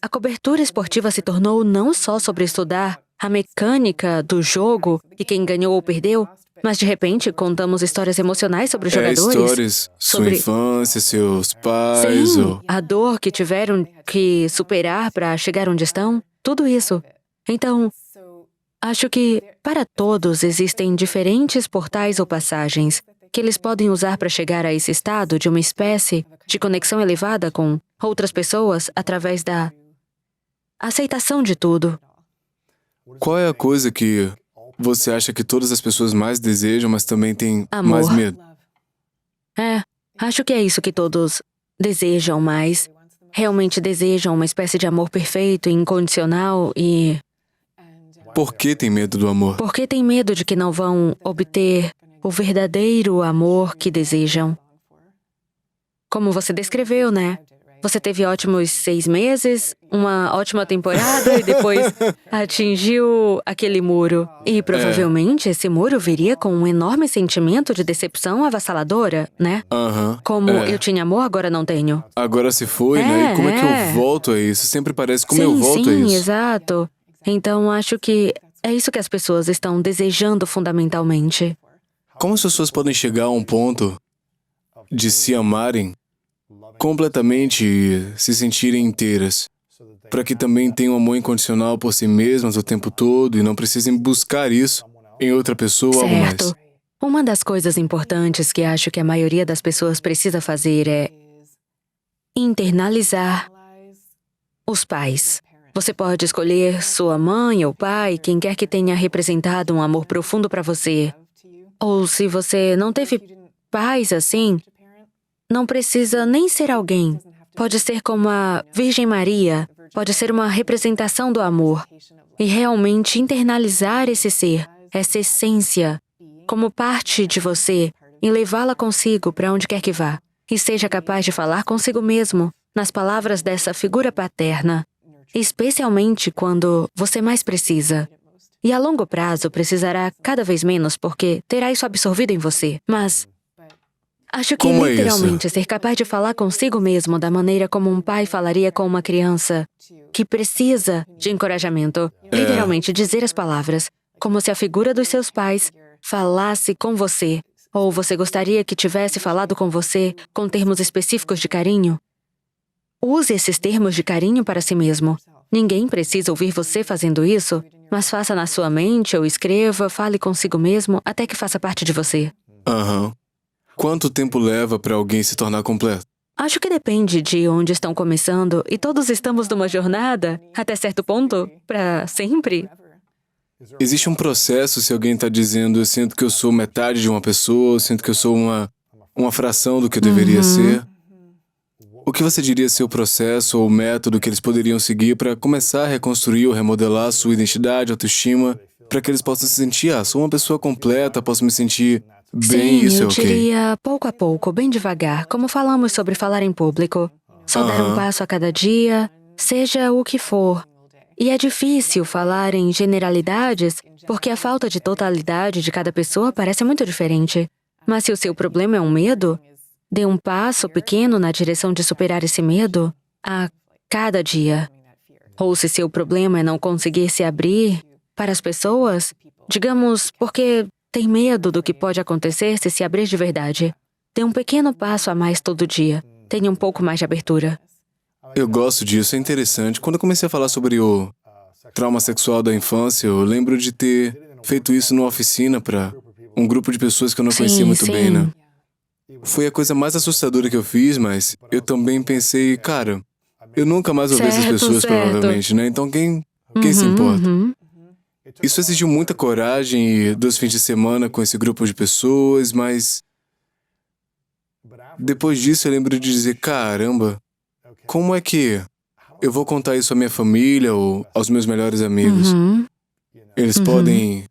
A cobertura esportiva se tornou não só sobre estudar a mecânica do jogo e quem ganhou ou perdeu, mas de repente contamos histórias emocionais sobre os jogadores. Histórias, sua sobre- infância, seus pais, Sim, a dor que tiveram que superar para chegar onde estão, tudo isso. Então, acho que para todos existem diferentes portais ou passagens que eles podem usar para chegar a esse estado de uma espécie de conexão elevada com outras pessoas através da aceitação de tudo. Qual é a coisa que você acha que todas as pessoas mais desejam, mas também têm Amor. mais medo? Acho que é isso que todos desejam mais. Realmente desejam uma espécie de amor perfeito e incondicional e Por que tem medo do amor? porque têm medo de que não vão obter o verdadeiro amor que desejam. Como você descreveu, né? Você teve ótimos 6 meses, uma ótima temporada e depois atingiu aquele muro. E provavelmente esse muro viria com um enorme sentimento de decepção avassaladora, né? Aham. Como é. eu tinha amor, agora não tenho. Agora se foi, né? E como é que É. eu volto a isso? Sempre parece como sim, eu volto a sim, isso. exato. Então acho que é isso que as pessoas estão desejando fundamentalmente. Como as pessoas podem chegar a um ponto de se amarem completamente e se sentirem inteiras, para que também tenham amor incondicional por si mesmas o tempo todo e não precisem buscar isso em outra pessoa ou algo mais? Certo. Uma das coisas importantes que acho que a maioria das pessoas precisa fazer é internalizar os pais. Você pode escolher sua mãe ou pai, quem quer que tenha representado um amor profundo para você. Ou se você não teve pais assim, não precisa nem ser alguém. Pode ser como a Virgem Maria, pode ser uma representação do amor. E realmente internalizar esse ser, essa essência, como parte de você e levá-la consigo para onde quer que vá. E seja capaz de falar consigo mesmo, nas palavras dessa figura paterna, especialmente quando você mais precisa. E a longo prazo precisará cada vez menos porque terá isso absorvido em você. Mas acho que Como é isso? literalmente ser capaz de falar consigo mesmo da maneira como um pai falaria com uma criança que precisa de encorajamento. Literalmente dizer as palavras, como se a figura dos seus pais falasse com você. Ou você gostaria que tivesse falado com você com termos específicos de carinho? Use esses termos de carinho para si mesmo. Ninguém precisa ouvir você fazendo isso, mas faça na sua mente ou escreva, fale consigo mesmo até que faça parte de você. Aham. Quanto tempo leva para alguém se tornar completo? Acho que depende de onde estão começando e todos estamos numa jornada, até certo ponto, para sempre. Existe um processo se alguém está dizendo eu sinto que eu sou metade de uma pessoa, eu sinto que eu sou uma fração do que eu deveria ser. O que você diria ser o processo ou o método que eles poderiam seguir para começar a reconstruir ou remodelar a sua identidade, autoestima, para que eles possam se sentir, sou uma pessoa completa, posso me sentir bem, Sim, isso é eu ok. diria pouco a pouco, bem devagar, como falamos sobre falar em público. Só dar um passo a cada dia, seja o que for. E é difícil falar em generalidades, porque a falta de totalidade de cada pessoa parece muito diferente. Mas se o seu problema é um medo, dê um passo pequeno na direção de superar esse medo a cada dia. Ou se seu problema é não conseguir se abrir para as pessoas, digamos, porque tem medo do que pode acontecer se abrir de verdade. Dê um pequeno passo a mais todo dia. Tenha um pouco mais de abertura. Eu gosto disso, é interessante. Quando eu comecei a falar sobre o trauma sexual da infância, eu lembro de ter feito isso numa oficina para um grupo de pessoas que eu não conhecia muito bem, né? Foi a coisa mais assustadora que eu fiz, mas eu também pensei, cara, eu nunca mais vou ver essas pessoas, provavelmente, né? Então quem se importa? Isso exigiu muita coragem e 2 fins de semana com esse grupo de pessoas, mas depois disso eu lembro de dizer, caramba, como é que eu vou contar isso à minha família ou aos meus melhores amigos? Eles podem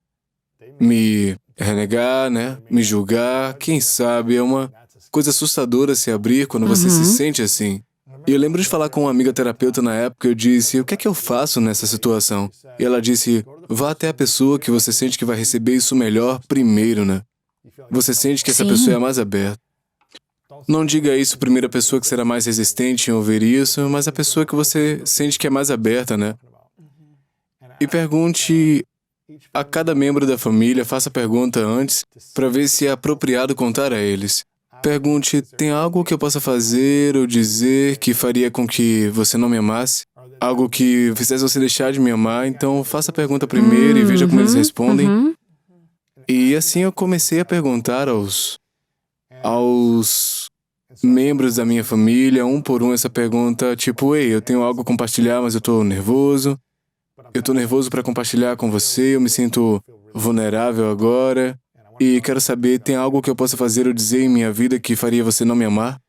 me renegar, né? Me julgar, quem sabe? É uma coisa assustadora se abrir quando você se sente assim. E eu lembro de falar com uma amiga terapeuta na época, eu disse, o que é que eu faço nessa situação? E ela disse, vá até a pessoa que você sente que vai receber isso melhor primeiro, né? Você sente que essa pessoa é a mais aberta. Não diga isso à primeira pessoa que será mais resistente em ouvir isso, mas a pessoa que você sente que é mais aberta, né? E pergunte a cada membro da família, faça a pergunta antes, para ver se é apropriado contar a eles. Pergunte, tem algo que eu possa fazer ou dizer que faria com que você não me amasse? Algo que fizesse você deixar de me amar? Então faça a pergunta primeiro e veja como eles respondem. E assim eu comecei a perguntar aos membros da minha família, um por um, essa pergunta, tipo, ei, eu tenho algo a compartilhar, mas eu tô nervoso. Eu tô nervoso para compartilhar com você, eu me sinto vulnerável agora. E quero saber, tem algo que eu possa fazer ou dizer em minha vida que faria você não me amar?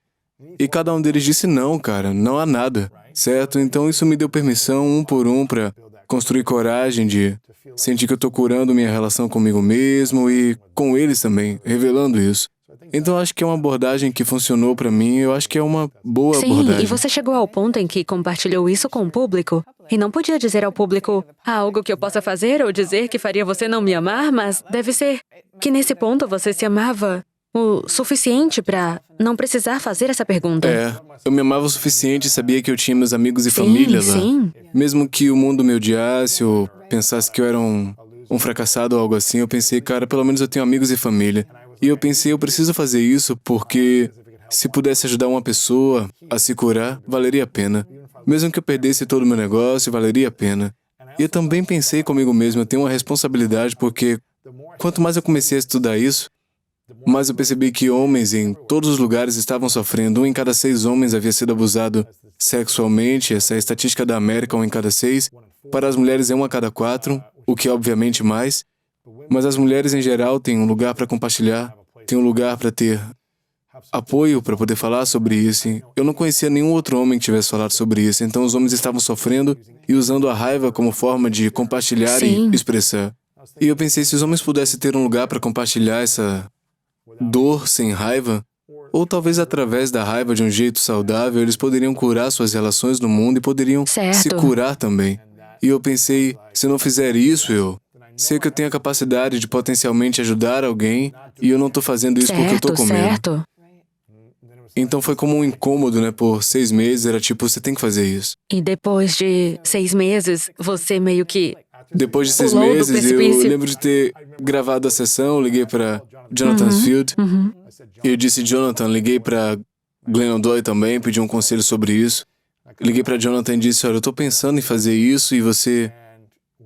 E cada um deles disse não, cara, não há nada, certo? Então isso me deu permissão, um por um, para construir coragem de sentir que eu tô curando minha relação comigo mesmo e com eles também, revelando isso. Então acho que é uma abordagem que funcionou pra mim, eu acho que é uma boa abordagem. Sim, e você chegou ao ponto em que compartilhou isso com o público? E não podia dizer ao público, há algo que eu possa fazer ou dizer que faria você não me amar, mas deve ser que nesse ponto você se amava o suficiente pra não precisar fazer essa pergunta. É, eu me amava o suficiente e sabia que eu tinha meus amigos e família lá. Sim. Mesmo que o mundo me odiasse ou pensasse que eu era um fracassado ou algo assim, eu pensei, cara, pelo menos eu tenho amigos e família. E eu pensei, eu preciso fazer isso porque se pudesse ajudar uma pessoa a se curar, valeria a pena. Mesmo que eu perdesse todo o meu negócio, valeria a pena. E eu também pensei comigo mesmo, eu tenho uma responsabilidade porque quanto mais eu comecei a estudar isso, mais eu percebi que homens em todos os lugares estavam sofrendo. 1 em cada 6 homens havia sido abusado sexualmente, essa é a estatística da América, 1 em cada 6. Para as mulheres é 1 a cada 4, o que é obviamente mais. Mas as mulheres em geral têm um lugar para compartilhar, têm um lugar para ter apoio para poder falar sobre isso. Eu não conhecia nenhum outro homem que tivesse falado sobre isso, então os homens estavam sofrendo e usando a raiva como forma de compartilhar e expressar. E eu pensei, se os homens pudessem ter um lugar para compartilhar essa dor sem raiva, ou talvez através da raiva de um jeito saudável, eles poderiam curar suas relações no mundo e poderiam se curar também. E eu pensei, se eu não fizer isso, eu sei que eu tenho a capacidade de potencialmente ajudar alguém e eu não estou fazendo isso porque eu estou com medo. Então foi como um incômodo, né? Por 6 meses, era tipo, você tem que fazer isso. E depois de 6 meses, você meio que depois de 6 pulou do meses, eu precipício. lembro de ter gravado a sessão, liguei para Jonathan Field. E eu disse, Jonathan, liguei para Glennon Doyle também, pedi um conselho sobre isso. Liguei para Jonathan e disse, olha, eu estou pensando em fazer isso e você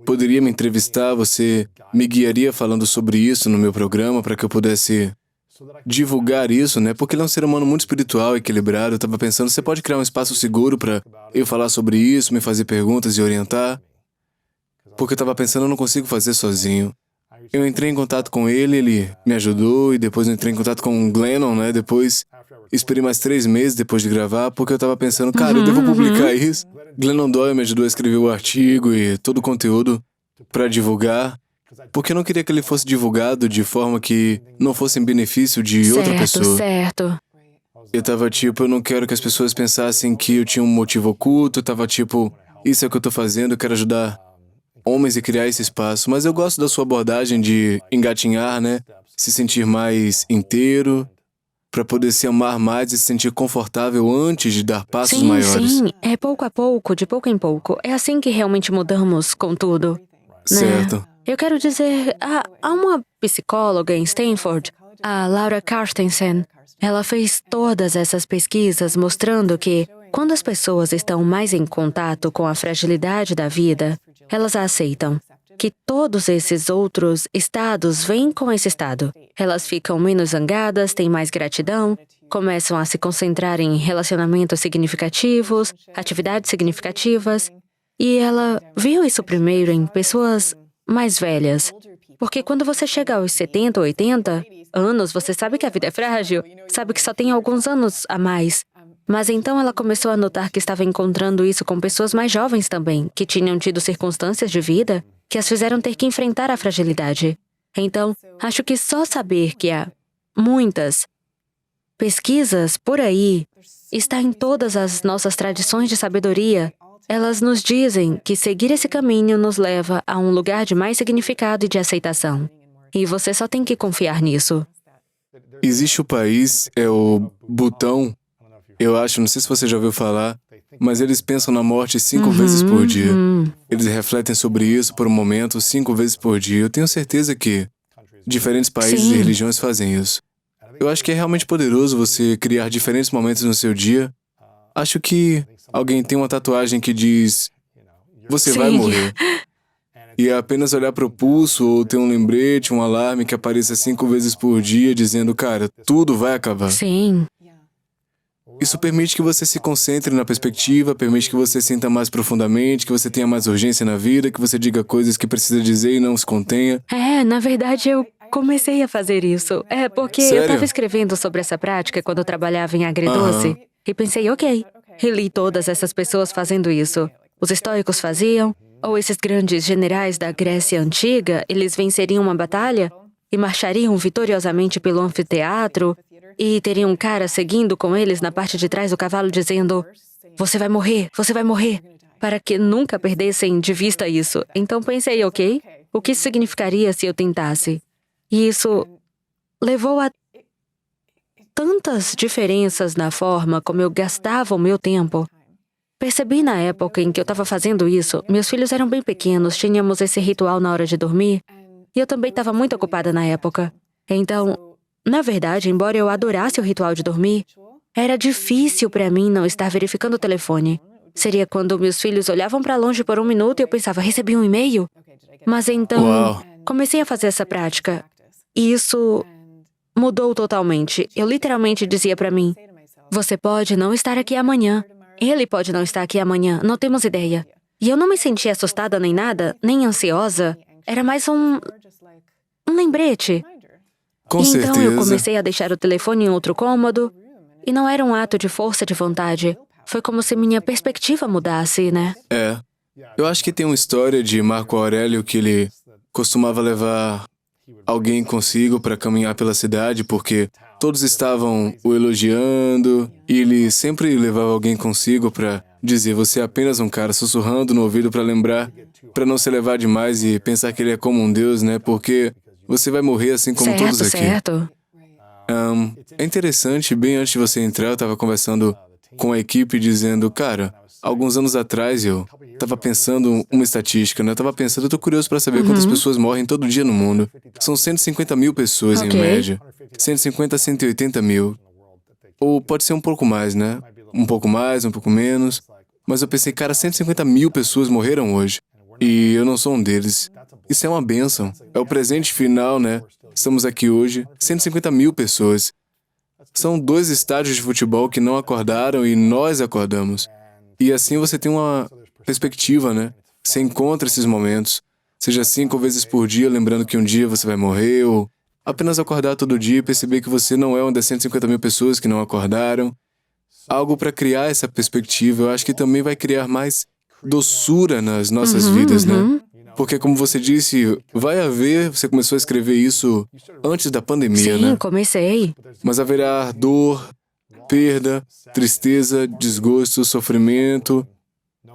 poderia me entrevistar, você me guiaria falando sobre isso no meu programa para que eu pudesse divulgar isso, né? Porque ele é um ser humano muito espiritual, equilibrado. Eu estava pensando, você pode criar um espaço seguro para eu falar sobre isso, me fazer perguntas e orientar? Porque eu estava pensando, eu não consigo fazer sozinho. Eu entrei em contato com ele me ajudou, e depois eu entrei em contato com o Glennon, né? Depois, esperei mais 3 meses depois de gravar, porque eu estava pensando, cara, eu devo publicar isso. Glennon Doyle me ajudou a escrever o artigo e todo o conteúdo para divulgar, porque eu não queria que ele fosse divulgado de forma que não fosse em benefício de outra pessoa. Certo. Eu tava tipo, eu não quero que as pessoas pensassem que eu tinha um motivo oculto, eu tava tipo, isso é o que eu tô fazendo, eu quero ajudar homens e criar esse espaço. Mas eu gosto da sua abordagem de engatinhar, né? Se sentir mais inteiro, para poder se amar mais e se sentir confortável antes de dar passos maiores. Sim, é pouco a pouco, de pouco em pouco. É assim que realmente mudamos com tudo, né? Certo. Eu quero dizer, há uma psicóloga em Stanford, a Laura Carstensen. Ela fez todas essas pesquisas mostrando que Quando as pessoas estão mais em contato com a fragilidade da vida, elas a aceitam. Que todos esses outros estados vêm com esse estado. Elas ficam menos zangadas, têm mais gratidão, começam a se concentrar em relacionamentos significativos, atividades significativas. E ela viu isso primeiro em pessoas mais velhas. Porque quando você chega aos 70, 80 anos, você sabe que a vida é frágil, sabe que só tem alguns anos a mais. Mas então ela começou a notar que estava encontrando isso com pessoas mais jovens também, que tinham tido circunstâncias de vida que as fizeram ter que enfrentar a fragilidade. Então, acho que só saber que há muitas pesquisas por aí, está em todas as nossas tradições de sabedoria, elas nos dizem que seguir esse caminho nos leva a um lugar de mais significado e de aceitação. E você só tem que confiar nisso. Existe o país, é o Butão, eu acho, não sei se você já ouviu falar, mas eles pensam na morte 5 vezes por dia. Eles refletem sobre isso por um momento 5 vezes por dia. Eu tenho certeza que diferentes países Sim. e religiões fazem isso. Eu acho que é realmente poderoso você criar diferentes momentos no seu dia. Acho que alguém tem uma tatuagem que diz: você vai Sim. morrer. E é apenas olhar para o pulso ou ter um lembrete, um alarme que apareça 5 vezes por dia dizendo: cara, tudo vai acabar. Sim. Isso permite que você se concentre na perspectiva, permite que você sinta mais profundamente, que você tenha mais urgência na vida, que você diga coisas que precisa dizer e não se contenha. Na verdade, eu comecei a fazer isso. Porque eu Sério? estava escrevendo sobre essa prática quando eu trabalhava em agridoce. E pensei, ok, reli todas essas pessoas fazendo isso. Os estoicos faziam, ou esses grandes generais da Grécia Antiga, eles venceriam uma batalha e marchariam vitoriosamente pelo anfiteatro e teriam um cara seguindo com eles na parte de trás do cavalo dizendo: você vai morrer, para que nunca perdessem de vista isso. Então pensei, ok, o que isso significaria se eu tentasse? E isso levou a tantas diferenças na forma como eu gastava o meu tempo. Percebi na época em que eu estava fazendo isso, meus filhos eram bem pequenos, tínhamos esse ritual na hora de dormir, e eu também estava muito ocupada na época. Então, na verdade, embora eu adorasse o ritual de dormir, era difícil para mim não estar verificando o telefone. Seria quando meus filhos olhavam para longe por um minuto e eu pensava, recebi um e-mail? Mas então, Uau. comecei a fazer essa prática. E isso mudou totalmente. Eu literalmente dizia para mim, você pode não estar aqui amanhã. Ele pode não estar aqui amanhã. Não temos ideia. E eu não me sentia assustada nem nada, nem ansiosa. Era mais um lembrete. Com Então certeza. eu comecei a deixar o telefone em outro cômodo. E não era um ato de força de vontade. Foi como se minha perspectiva mudasse, né? É. Eu acho que tem uma história de Marco Aurélio que ele costumava levar alguém consigo para caminhar pela cidade porque todos estavam o elogiando e ele sempre levava alguém consigo para dizer: você é apenas um cara, sussurrando no ouvido para lembrar, para não se levar demais e pensar que ele é como um deus, né? Porque você vai morrer assim como todos aqui. Certo. É interessante, bem antes de você entrar, eu estava conversando com a equipe dizendo: cara, alguns anos atrás eu estava pensando uma estatística, né? Eu estava pensando, eu tô curioso para saber quantas pessoas morrem todo dia no mundo. São 150 mil pessoas em Ok. média. 150 a 180 mil. Ou pode ser um pouco mais, né? Um pouco mais, um pouco menos. Mas eu pensei, cara, 150 mil pessoas morreram hoje. E eu não sou um deles. Isso é uma bênção. É o presente final, né? Estamos aqui hoje, 150 mil pessoas. São 2 estádios de futebol que não acordaram e nós acordamos. E assim você tem uma perspectiva, né? Você encontra esses momentos. Seja 5 vezes por dia, lembrando que um dia você vai morrer, ou apenas acordar todo dia e perceber que você não é uma das 150 mil pessoas que não acordaram. Algo para criar essa perspectiva, eu acho que também vai criar mais doçura nas nossas vidas, né? Porque, como você disse, vai haver, você começou a escrever isso antes da pandemia, Sim, né? comecei. Mas haverá dor, perda, tristeza, desgosto, sofrimento.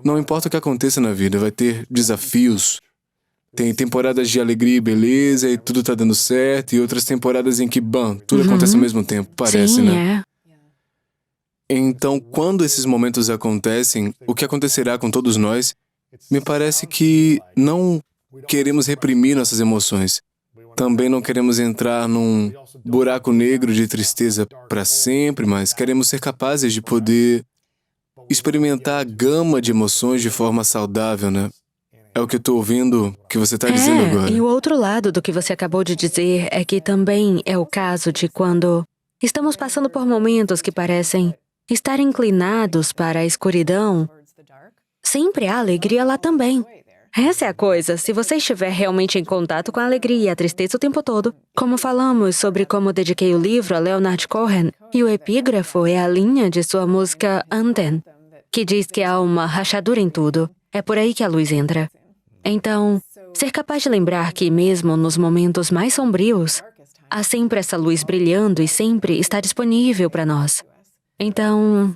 Não importa o que aconteça na vida, vai ter desafios. Tem temporadas de alegria e beleza e tudo tá dando certo, e outras temporadas em que, bam, tudo acontece ao mesmo tempo, parece, Sim, né? Então, quando esses momentos acontecem, o que acontecerá com todos nós, me parece que não queremos reprimir nossas emoções. Também não queremos entrar num buraco negro de tristeza para sempre, mas queremos ser capazes de poder experimentar a gama de emoções de forma saudável, né? É o que eu tô ouvindo que você tá dizendo agora. E o outro lado do que você acabou de dizer é que também é o caso de quando estamos passando por momentos que parecem estar inclinados para a escuridão, sempre há alegria lá também. Essa é a coisa, se você estiver realmente em contato com a alegria e a tristeza o tempo todo. Como falamos sobre como dediquei o livro a Leonard Cohen, e o epígrafo é a linha de sua música Anthem, que diz que há uma rachadura em tudo. É por aí que a luz entra. Então, ser capaz de lembrar que mesmo nos momentos mais sombrios, há sempre essa luz brilhando e sempre está disponível para nós. Então,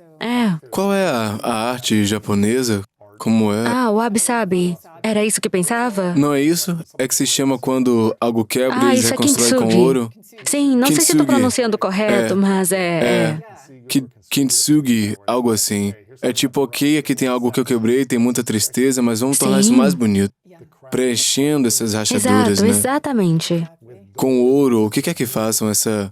Qual é a arte japonesa? Como é? o wabi-sabi. Era isso que pensava? Não é isso? É que se chama quando algo quebra e eles Isso é reconstrói com kintsugi. ouro? Sim, não sei se estou Kintsugi. pronunciando correto, mas Kintsugi, algo assim. É tipo, ok, aqui tem algo que eu quebrei, tem muita tristeza, mas vamos tornar isso Sim. mais bonito. Preenchendo essas rachaduras, Exato, né? exatamente. Com ouro, o que quer que façam essa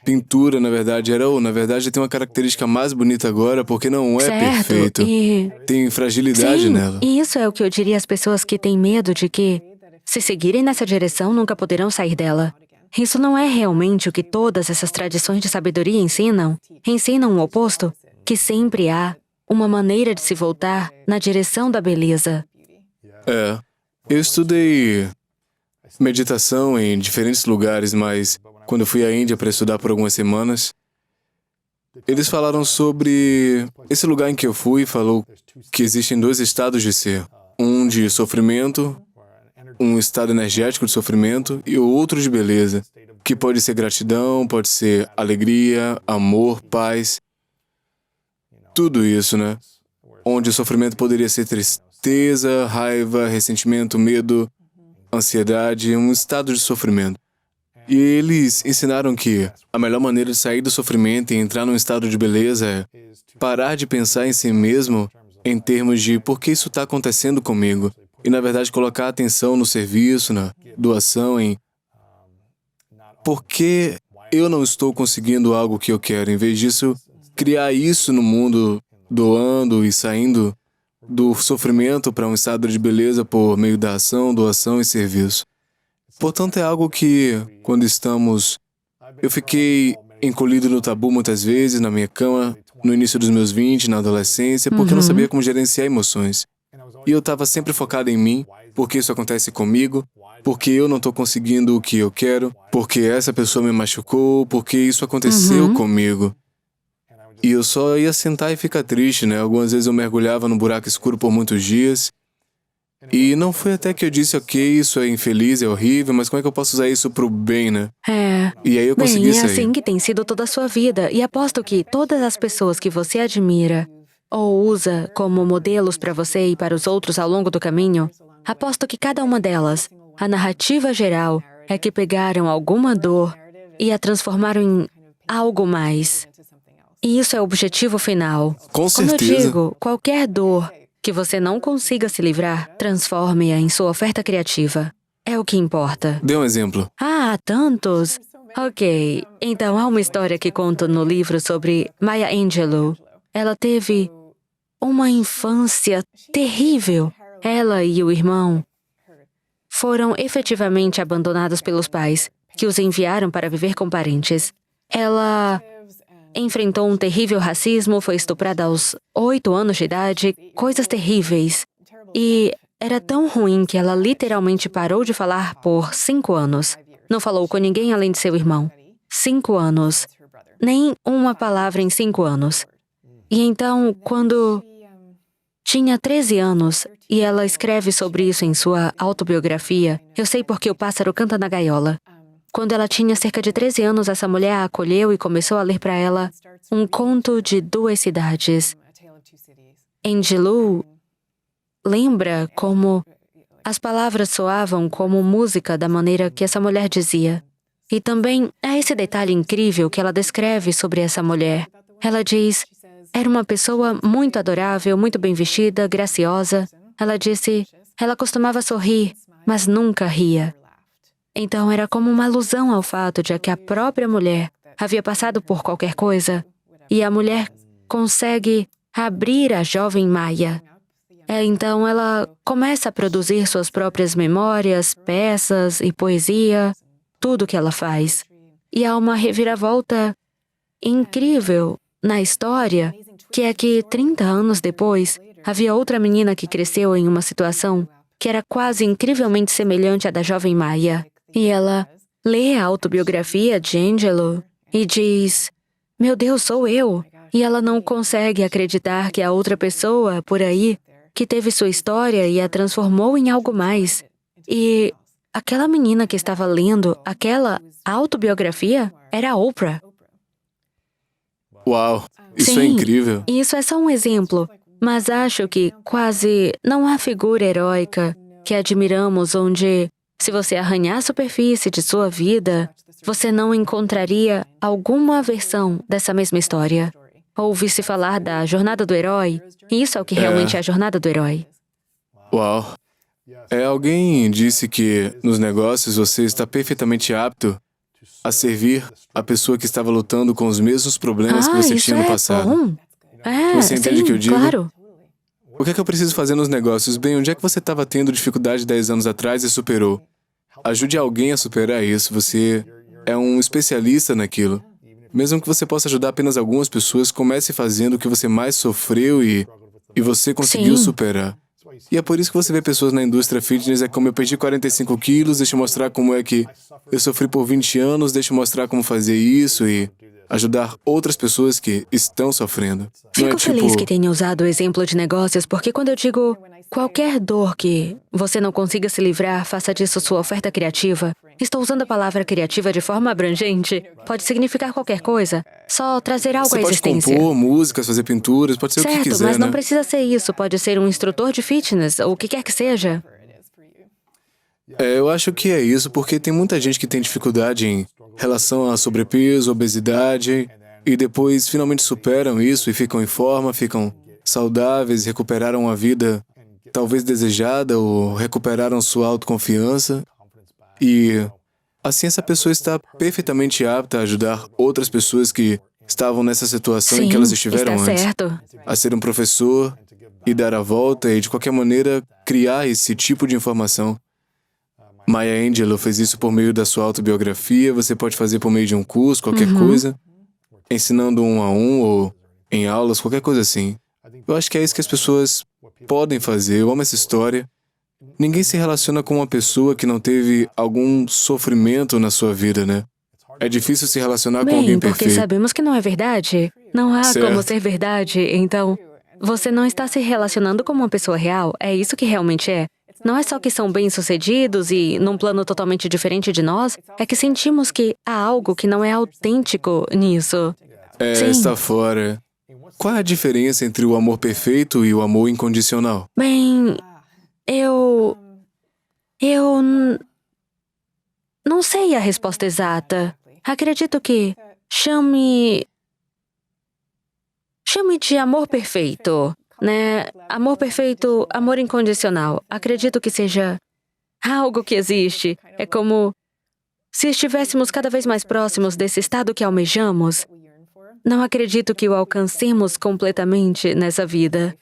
pintura, na verdade, na verdade tem uma característica mais bonita agora, porque não é Certo, perfeito. e... Tem fragilidade Sim, nela. e isso é o que eu diria às pessoas que têm medo de que, se seguirem nessa direção, nunca poderão sair dela. Isso não é realmente o que todas essas tradições de sabedoria ensinam. Ensinam o oposto, que sempre há uma maneira de se voltar na direção da beleza. Eu estudei meditação em diferentes lugares, mas quando eu fui à Índia para estudar por algumas semanas, eles falaram sobre... Esse lugar em que eu fui falou que existem dois estados de ser. Um de sofrimento, um estado energético de sofrimento, e o outro de beleza, que pode ser gratidão, pode ser alegria, amor, paz. Tudo isso, né? Onde o sofrimento poderia ser tristeza, raiva, ressentimento, medo, ansiedade, um estado de sofrimento. E eles ensinaram que a melhor maneira de sair do sofrimento e entrar num estado de beleza é parar de pensar em si mesmo em termos de por que isso está acontecendo comigo. E, na verdade, colocar atenção no serviço, na doação, em por que eu não estou conseguindo algo que eu quero. Em vez disso, criar isso no mundo, doando e saindo do sofrimento para um estado de beleza por meio da ação, doação e serviço. Portanto, é algo que, quando estamos... Eu fiquei encolhido no tabu muitas vezes, na minha cama, no início dos meus 20, na adolescência, porque eu não sabia como gerenciar emoções. E eu estava sempre focado em mim, porque isso acontece comigo, porque eu não estou conseguindo o que eu quero, porque essa pessoa me machucou, porque isso aconteceu comigo. E eu só ia sentar e ficar triste, né? Algumas vezes eu mergulhava num buraco escuro por muitos dias. E não foi até que eu disse, ok, isso é infeliz, é horrível, mas como é que eu posso usar isso pro bem, né? E aí eu consegui Bem, é sair. assim que tem sido toda a sua vida. E aposto que todas as pessoas que você admira ou usa como modelos para você e para os outros ao longo do caminho, aposto que cada uma delas, a narrativa geral, é que pegaram alguma dor e a transformaram em algo mais. E isso é o objetivo final. Com Como eu certeza. digo, qualquer dor que você não consiga se livrar, transforme-a em sua oferta criativa. É o que importa. Dê um exemplo. Há tantos. Ok, então há uma história que conto no livro sobre Maya Angelou. Ela teve uma infância terrível. Ela e o irmão foram efetivamente abandonados pelos pais, que os enviaram para viver com parentes. Ela enfrentou um terrível racismo, foi estuprada aos 8 anos de idade, coisas terríveis. E era tão ruim que ela literalmente parou de falar por 5 anos. Não falou com ninguém além de seu irmão. 5 anos. Nem uma palavra em 5 anos. E então, quando tinha 13 anos, e ela escreve sobre isso em sua autobiografia, Eu Sei Porque o Pássaro Canta na Gaiola. Quando ela tinha cerca de 13 anos, essa mulher a acolheu e começou a ler para ela um conto de 2 cidades. Angelou lembra como as palavras soavam como música da maneira que essa mulher dizia. E também há esse detalhe incrível que ela descreve sobre essa mulher. Ela diz, era uma pessoa muito adorável, muito bem vestida, graciosa. Ela disse, ela costumava sorrir, mas nunca ria. Então era como uma alusão ao fato de que a própria mulher havia passado por qualquer coisa e a mulher consegue abrir a jovem Maia. Então ela começa a produzir suas próprias memórias, peças e poesia, tudo que ela faz. E há uma reviravolta incrível na história, que é que 30 anos depois, havia outra menina que cresceu em uma situação que era quase incrivelmente semelhante à da jovem Maia. E ela lê a autobiografia de Angelo e diz: "Meu Deus, sou eu!" E ela não consegue acreditar que há outra pessoa por aí que teve sua história e a transformou em algo mais. E aquela menina que estava lendo aquela autobiografia era a Oprah. Uau, isso Sim, é incrível. e isso é só um exemplo, mas acho que quase não há figura heróica que admiramos onde, se você arranhar a superfície de sua vida, você não encontraria alguma versão dessa mesma história. Ouve-se falar da jornada do herói, e isso é o que realmente é a jornada do herói. Uau. Alguém disse que nos negócios você está perfeitamente apto a servir a pessoa que estava lutando com os mesmos problemas que você isso tinha no é passado. bom. Você entende sim, o que eu digo? Claro. O que é que eu preciso fazer nos negócios? Bem, onde é que você estava tendo dificuldade 10 anos atrás e superou? Ajude alguém a superar isso. Você é um especialista naquilo. Mesmo que você possa ajudar apenas algumas pessoas, comece fazendo o que você mais sofreu e você conseguiu Sim. superar. E é por isso que você vê pessoas na indústria fitness, é como eu perdi 45 quilos, deixa eu mostrar como é que eu sofri por 20 anos, deixa eu mostrar como fazer isso e ajudar outras pessoas que estão sofrendo. Não Fico é tipo, feliz que tenha usado o exemplo de negócios, porque quando eu digo qualquer dor que você não consiga se livrar, faça disso sua oferta criativa, estou usando a palavra criativa de forma abrangente. Pode significar qualquer coisa, só trazer algo você à pode existência. compor músicas, fazer pinturas, pode ser o que Certo, quiser, mas não né? precisa ser isso. Pode ser um instrutor de fitness, ou o que quer que seja. Eu acho que é isso, porque tem muita gente que tem dificuldade em relação a sobrepeso, obesidade, e depois finalmente superam isso e ficam em forma, ficam saudáveis, recuperaram a vida talvez desejada ou recuperaram sua autoconfiança. E assim essa pessoa está perfeitamente apta a ajudar outras pessoas que estavam nessa situação em que elas estiveram está antes. certo. A ser um professor e dar a volta e, de qualquer maneira, criar esse tipo de informação. Maya Angelou fez isso por meio da sua autobiografia, você pode fazer por meio de um curso, qualquer coisa, ensinando 1 a 1 ou em aulas, qualquer coisa assim. Eu acho que é isso que as pessoas podem fazer, eu amo essa história. Ninguém se relaciona com uma pessoa que não teve algum sofrimento na sua vida, né? É difícil se relacionar com alguém Bem, porque perfeito. sabemos que não é verdade. Não há Certo. como ser verdade, então você não está se relacionando com uma pessoa real, é isso que realmente é. Não é só que são bem-sucedidos e, num plano totalmente diferente de nós, é que sentimos que há algo que não é autêntico nisso. Sim. Está fora. Qual é a diferença entre o amor perfeito e o amor incondicional? Bem, eu não sei a resposta exata. Acredito que chame de amor perfeito, né? Amor perfeito, amor incondicional. Acredito que seja algo que existe. É como se estivéssemos cada vez mais próximos desse estado que almejamos. Não acredito que o alcancemos completamente nessa vida.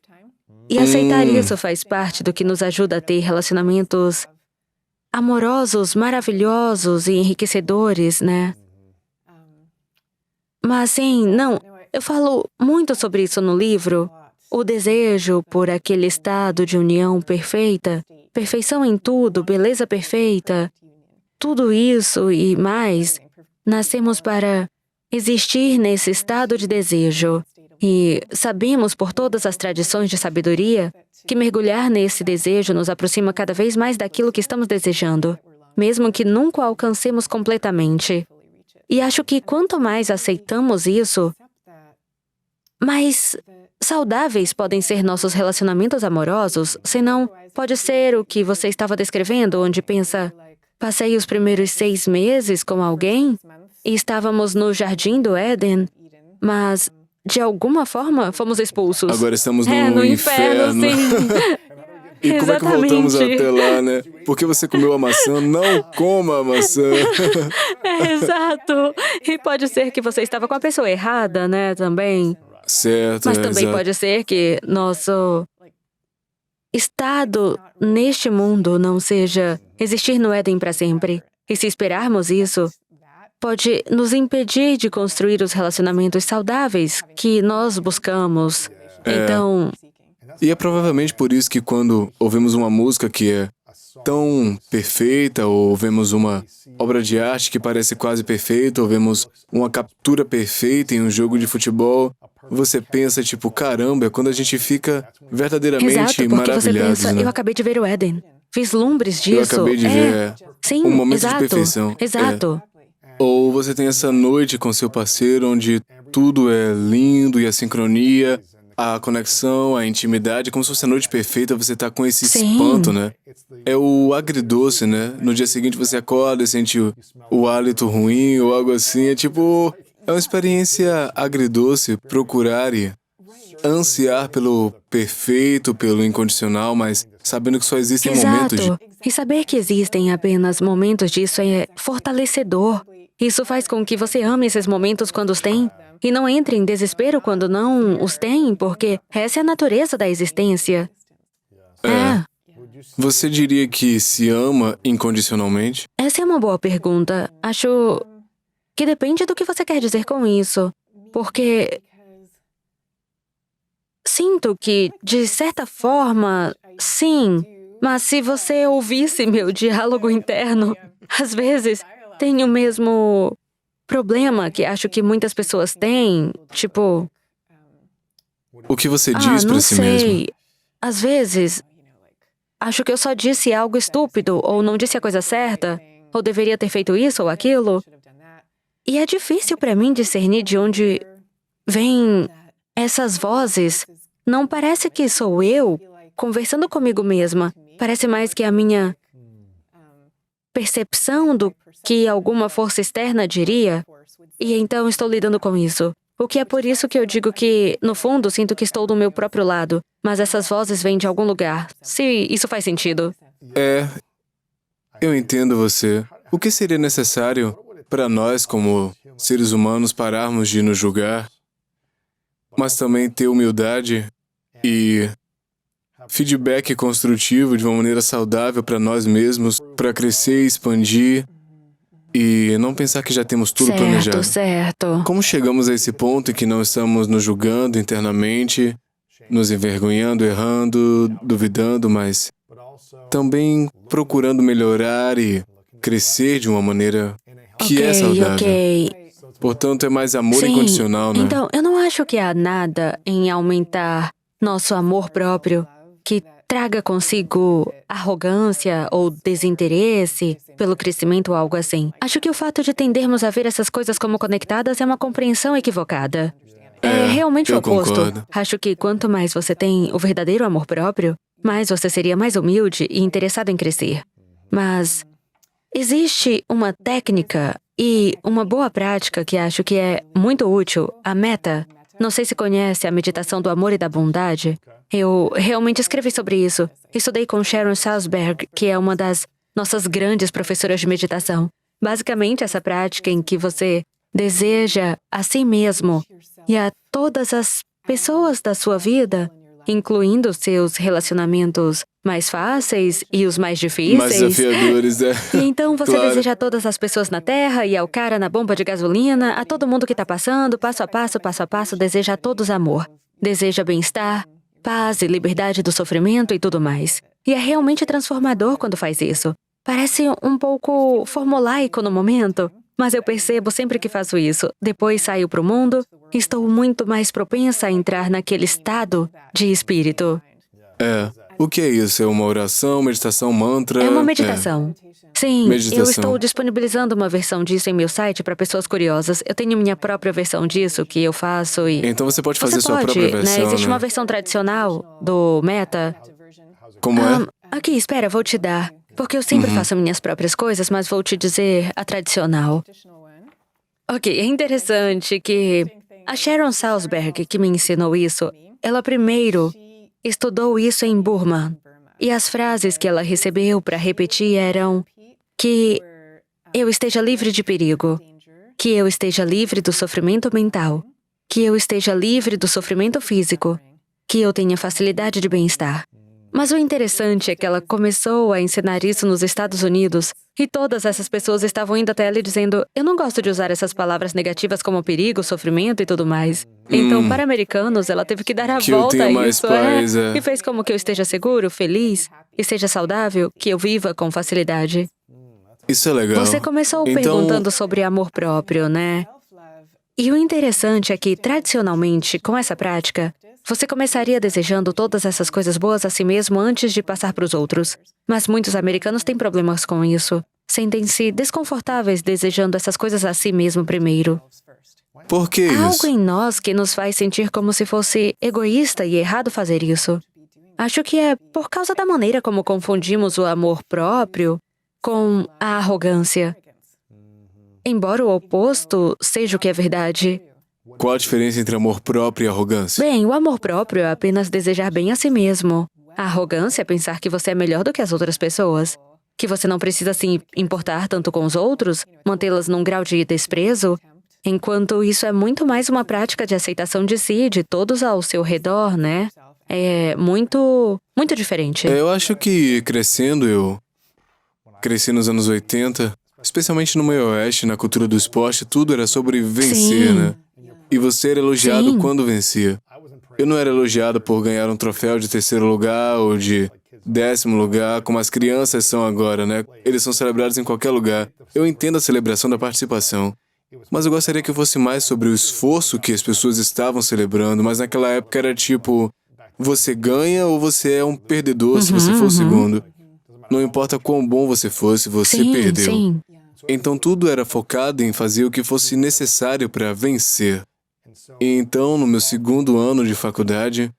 E aceitar isso faz parte do que nos ajuda a ter relacionamentos amorosos, maravilhosos e enriquecedores, né? Mas sim, não, eu falo muito sobre isso no livro. O desejo por aquele estado de união perfeita, perfeição em tudo, beleza perfeita, tudo isso e mais, nascemos para existir nesse estado de desejo. E sabemos por todas as tradições de sabedoria que mergulhar nesse desejo nos aproxima cada vez mais daquilo que estamos desejando, mesmo que nunca o alcancemos completamente. E acho que quanto mais aceitamos isso, mais saudáveis podem ser nossos relacionamentos amorosos, senão pode ser o que você estava descrevendo, onde pensa, passei os primeiros 6 meses com alguém e estávamos no jardim do Éden, mas de alguma forma fomos expulsos. Agora estamos no no inferno. sim. E como é que voltamos Exatamente. até lá, né? Porque você comeu a maçã, não coma a maçã. Exato. E pode ser que você estava com a pessoa errada, né, também. Certo, Mas também exato. pode ser que nosso estado neste mundo não seja existir no Éden para sempre. E se esperarmos isso, pode nos impedir de construir os relacionamentos saudáveis que nós buscamos. Então, E é provavelmente por isso que quando ouvimos uma música que é tão perfeita, ou vemos uma obra de arte que parece quase perfeita, ou vemos uma captura perfeita em um jogo de futebol, você pensa, tipo, caramba, é quando a gente fica verdadeiramente exato, porque você maravilhado, pensa, né? eu acabei de ver o Éden. Vislumbres Eu disso. acabei de ver Sim, um momento exato, de perfeição. exato. Ou você tem essa noite com seu parceiro onde tudo é lindo e a sincronia, a conexão, a intimidade, como se fosse a noite perfeita, você tá com esse Sim. espanto, né? É o agridoce, né? No dia seguinte você acorda e sente o hálito ruim ou algo assim. É tipo, é uma experiência agridoce procurar e ansiar pelo perfeito, pelo incondicional, mas sabendo que só existem momentos de... Exato. E saber que existem apenas momentos disso é fortalecedor. Isso faz com que você ame esses momentos quando os tem e não entre em desespero quando não os tem, porque essa é a natureza da existência. Você diria que se ama incondicionalmente? Essa é uma boa pergunta. Acho que depende do que você quer dizer com isso. Porque sinto que, de certa forma, sim. Mas se você ouvisse meu diálogo interno, às vezes tem o mesmo problema que acho que muitas pessoas têm. Tipo, O que você diz não pra si mesmo? sei. Às vezes, acho que eu só disse algo estúpido, ou não disse a coisa certa, ou deveria ter feito isso ou aquilo. E é difícil pra mim discernir de onde vêm essas vozes. Não parece que sou eu conversando comigo mesma. Parece mais que a minha percepção do que alguma força externa diria. E então estou lidando com isso. O que é por isso que eu digo que, no fundo, sinto que estou do meu próprio lado. Mas essas vozes vêm de algum lugar. Se isso faz sentido. Eu entendo você. O que seria necessário para nós, como seres humanos, pararmos de nos julgar, mas também ter humildade e feedback construtivo de uma maneira saudável para nós mesmos, para crescer, expandir e não pensar que já temos tudo planejado. Certo. Como chegamos a esse ponto em que não estamos nos julgando internamente, nos envergonhando, errando, duvidando, mas também procurando melhorar e crescer de uma maneira que é saudável. Ok. Portanto, é mais amor Sim. incondicional, né? Então, eu não acho que há nada em aumentar nosso amor próprio que traga consigo arrogância ou desinteresse pelo crescimento ou algo assim. Acho que o fato de tendermos a ver essas coisas como conectadas é uma compreensão equivocada. É realmente o eu oposto. concordo. Acho que quanto mais você tem o verdadeiro amor próprio, mais você seria mais humilde e interessado em crescer. Mas existe uma técnica e uma boa prática que acho que é muito útil, a meta. Não sei se conhece a meditação do amor e da bondade. Eu realmente escrevi sobre isso. Estudei com Sharon Salzberg, que é uma das nossas grandes professoras de meditação. Basicamente, essa prática em que você deseja a si mesmo e a todas as pessoas da sua vida, incluindo seus relacionamentos mais fáceis e os mais difíceis. Mais desafiadores, né? E então você Claro. deseja a todas as pessoas na Terra e ao cara na bomba de gasolina, a todo mundo que está passando, passo a passo, deseja a todos amor. Deseja bem-estar, paz e liberdade do sofrimento e tudo mais. E é realmente transformador quando faz isso. Parece um pouco formulaico no momento, mas eu percebo sempre que faço isso. Depois saio para o mundo, estou muito mais propensa a entrar naquele estado de espírito. O que é isso? É uma oração, meditação, mantra? É uma meditação. Sim, Meditação. eu estou disponibilizando uma versão disso em meu site para pessoas curiosas. Eu tenho minha própria versão disso que eu faço e... Então você pode fazer Você sua pode, própria versão, Existe né? uma versão tradicional do Meta. Como é? Aqui, espera, vou te dar. Porque eu sempre faço minhas próprias coisas, mas vou te dizer a tradicional. Ok, é interessante que a Sharon Salzberg, que me ensinou isso, ela primeiro estudou isso em Burma. E as frases que ela recebeu para repetir eram que eu esteja livre de perigo, que eu esteja livre do sofrimento mental, que eu esteja livre do sofrimento físico, que eu tenha facilidade de bem-estar. Mas o interessante é que ela começou a ensinar isso nos Estados Unidos e todas essas pessoas estavam indo até ela e dizendo: eu não gosto de usar essas palavras negativas como perigo, sofrimento e tudo mais. Então, para americanos, ela teve que dar a Que eu volta tenha a mais isso, paz, e fez como que eu esteja seguro, feliz, e seja saudável, que eu viva com facilidade. Isso é legal. Você começou Então, perguntando sobre amor próprio, né? E o interessante é que, tradicionalmente, com essa prática, você começaria desejando todas essas coisas boas a si mesmo antes de passar para os outros. Mas muitos americanos têm problemas com isso. Sentem-se desconfortáveis desejando essas coisas a si mesmo primeiro. por que Há algo isso? em nós que nos faz sentir como se fosse egoísta e errado fazer isso. Acho que é por causa da maneira como confundimos o amor próprio com a arrogância. Embora o oposto seja o que é verdade. Qual a diferença entre amor próprio e arrogância? Bem, o amor próprio é apenas desejar bem a si mesmo. A arrogância é pensar que você é melhor do que as outras pessoas, que você não precisa se importar tanto com os outros, mantê-las num grau de desprezo, enquanto isso é muito mais uma prática de aceitação de si e de todos ao seu redor, né? É muito diferente. Eu acho que eu cresci nos anos 80, especialmente no meio oeste, na cultura do esporte, tudo era sobre vencer, Sim. né? E você era elogiado Sim. quando vencia. Eu não era elogiado por ganhar um troféu de 3º lugar ou de 10º lugar, como as crianças são agora, né? Eles são celebrados em qualquer lugar. Eu entendo a celebração da participação, mas eu gostaria que fosse mais sobre o esforço que as pessoas estavam celebrando, mas naquela época era tipo, você ganha ou você é um perdedor se você for o segundo. Não importa quão bom você fosse, você perdeu. Sim. Então tudo era focado em fazer o que fosse necessário para vencer. E então, no meu 2º ano de faculdade,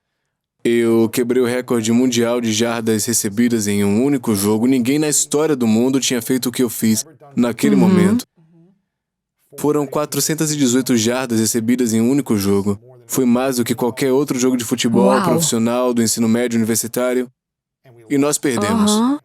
eu quebrei o recorde mundial de jardas recebidas em um único jogo. Ninguém na história do mundo tinha feito o que eu fiz naquele momento. Foram 418 jardas recebidas em um único jogo. Foi mais do que qualquer outro jogo de futebol Uau. profissional, do ensino médio universitário. E nós perdemos. Aham.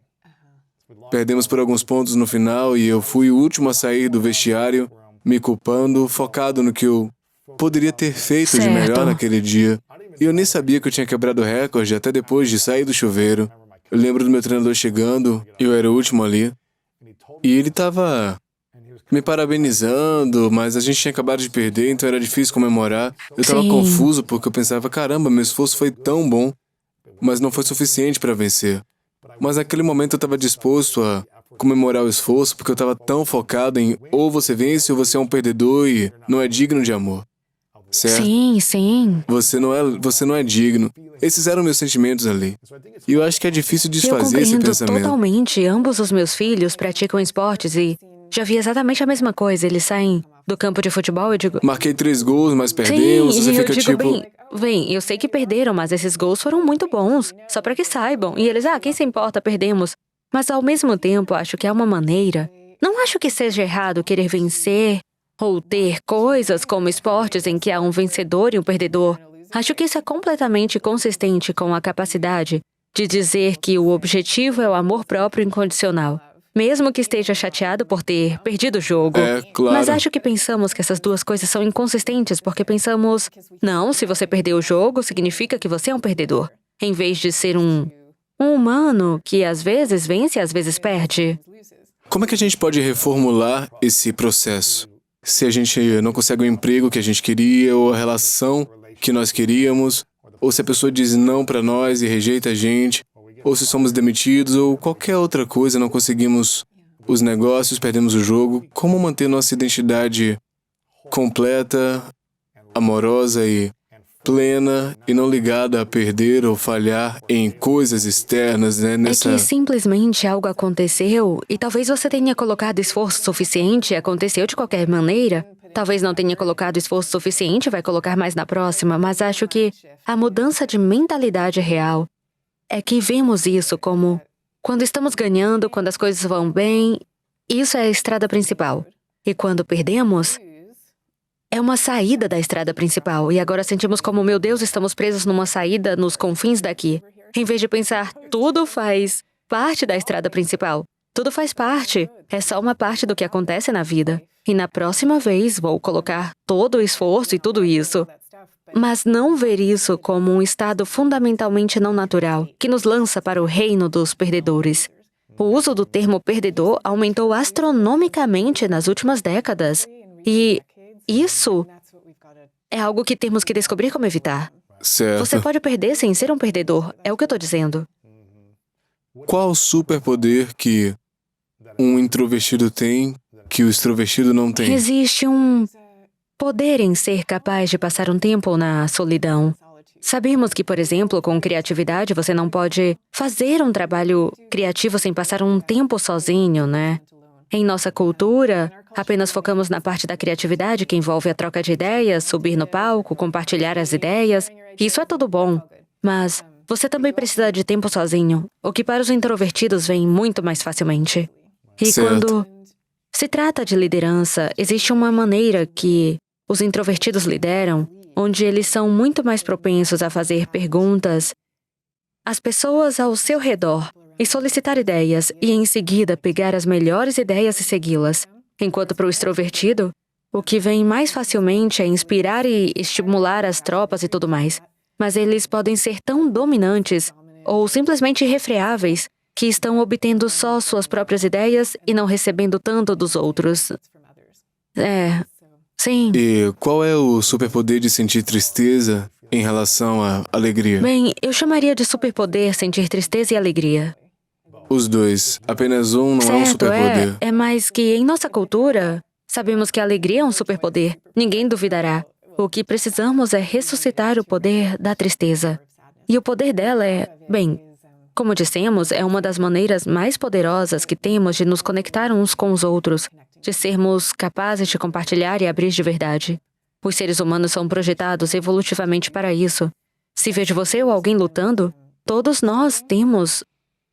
Perdemos por alguns pontos no final e eu fui o último a sair do vestiário, me culpando, focado no que eu poderia ter feito de melhor Certo. naquele dia. E eu nem sabia que eu tinha quebrado o recorde até depois de sair do chuveiro. Eu lembro do meu treinador chegando, eu era o último ali, e ele estava me parabenizando, mas a gente tinha acabado de perder, então era difícil comemorar. Eu estava Sim. confuso porque eu pensava, caramba, meu esforço foi tão bom, mas não foi suficiente para vencer. Mas naquele momento eu estava disposto a comemorar o esforço porque eu estava tão focado em ou você vence ou você é um perdedor e não é digno de amor. Certo? Sim. Você não é digno. Esses eram meus sentimentos ali. E eu acho que é difícil Eu desfazer esse compreendo pensamento. totalmente. Ambos os meus filhos praticam esportes e já vi exatamente a mesma coisa. Eles saem do campo de futebol e digo... Marquei 3 gols, mas perdemos, Sim, você e eu fica digo, tipo... bem, eu sei que perderam, mas esses gols foram muito bons. Só pra que saibam. E eles, quem se importa, perdemos. Mas ao mesmo tempo, acho que há uma maneira... Não acho que seja errado querer vencer ou ter coisas como esportes em que há um vencedor e um perdedor. Acho que isso é completamente consistente com a capacidade de dizer que o objetivo é o amor próprio incondicional. Mesmo que esteja chateado por ter perdido o jogo. É, claro. Mas acho que pensamos que essas duas coisas são inconsistentes porque pensamos, não, se você perdeu o jogo, significa que você é um perdedor. Em vez de ser um humano que às vezes vence e às vezes perde. Como é que a gente pode reformular esse processo? Se a gente não consegue o emprego que a gente queria, ou a relação que nós queríamos, ou se a pessoa diz não para nós e rejeita a gente, ou se somos demitidos, ou qualquer outra coisa, não conseguimos os negócios, perdemos o jogo, como manter nossa identidade completa, amorosa e plena, e não ligada a perder ou falhar em coisas externas, né? É que simplesmente algo aconteceu e talvez você tenha colocado esforço suficiente e aconteceu de qualquer maneira. Talvez não tenha colocado esforço suficiente, vai colocar mais na próxima, mas acho que a mudança de mentalidade real é que vemos isso como quando estamos ganhando, quando as coisas vão bem, isso é a estrada principal. E quando perdemos, é uma saída da estrada principal. E agora sentimos como, meu Deus, estamos presos numa saída nos confins daqui. Em vez de pensar, tudo faz parte da estrada principal. Tudo faz parte. É só uma parte do que acontece na vida. E na próxima vez vou colocar todo o esforço e tudo isso. Mas não ver isso como um estado fundamentalmente não natural, que nos lança para o reino dos perdedores. O uso do termo perdedor aumentou astronomicamente nas últimas décadas. E isso é algo que temos que descobrir como evitar. Certo. Você pode perder sem ser um perdedor, é o que eu tô dizendo. Qual o superpoder que um introvertido tem que o extrovertido não tem? Existe um poder em ser capaz de passar um tempo na solidão. Sabemos que, por exemplo, com criatividade, você não pode fazer um trabalho criativo sem passar um tempo sozinho, né? Em nossa cultura, apenas focamos na parte da criatividade que envolve a troca de ideias, subir no palco, compartilhar as ideias. Isso é tudo bom, mas você também precisa de tempo sozinho, o que para os introvertidos vem muito mais facilmente. E Certo. quando se trata de liderança, existe uma maneira que os introvertidos lideram, onde eles são muito mais propensos a fazer perguntas às pessoas ao seu redor e solicitar ideias e, em seguida, pegar as melhores ideias e segui-las. Enquanto para o extrovertido, o que vem mais facilmente é inspirar e estimular as tropas e tudo mais. Mas eles podem ser tão dominantes ou simplesmente irrefreáveis que estão obtendo só suas próprias ideias e não recebendo tanto dos outros. Sim. E qual é o superpoder de sentir tristeza em relação à alegria? Bem, eu chamaria de superpoder sentir tristeza e alegria. Os dois. Apenas um não é um Certo, superpoder. é mais que em nossa cultura, sabemos que a alegria é um superpoder. Ninguém duvidará. O que precisamos é ressuscitar o poder da tristeza. E o poder dela bem, como dissemos, é uma das maneiras mais poderosas que temos de nos conectar uns com os outros, de sermos capazes de compartilhar e abrir de verdade. Os seres humanos são projetados evolutivamente para isso. Se vejo você ou alguém lutando, todos nós temos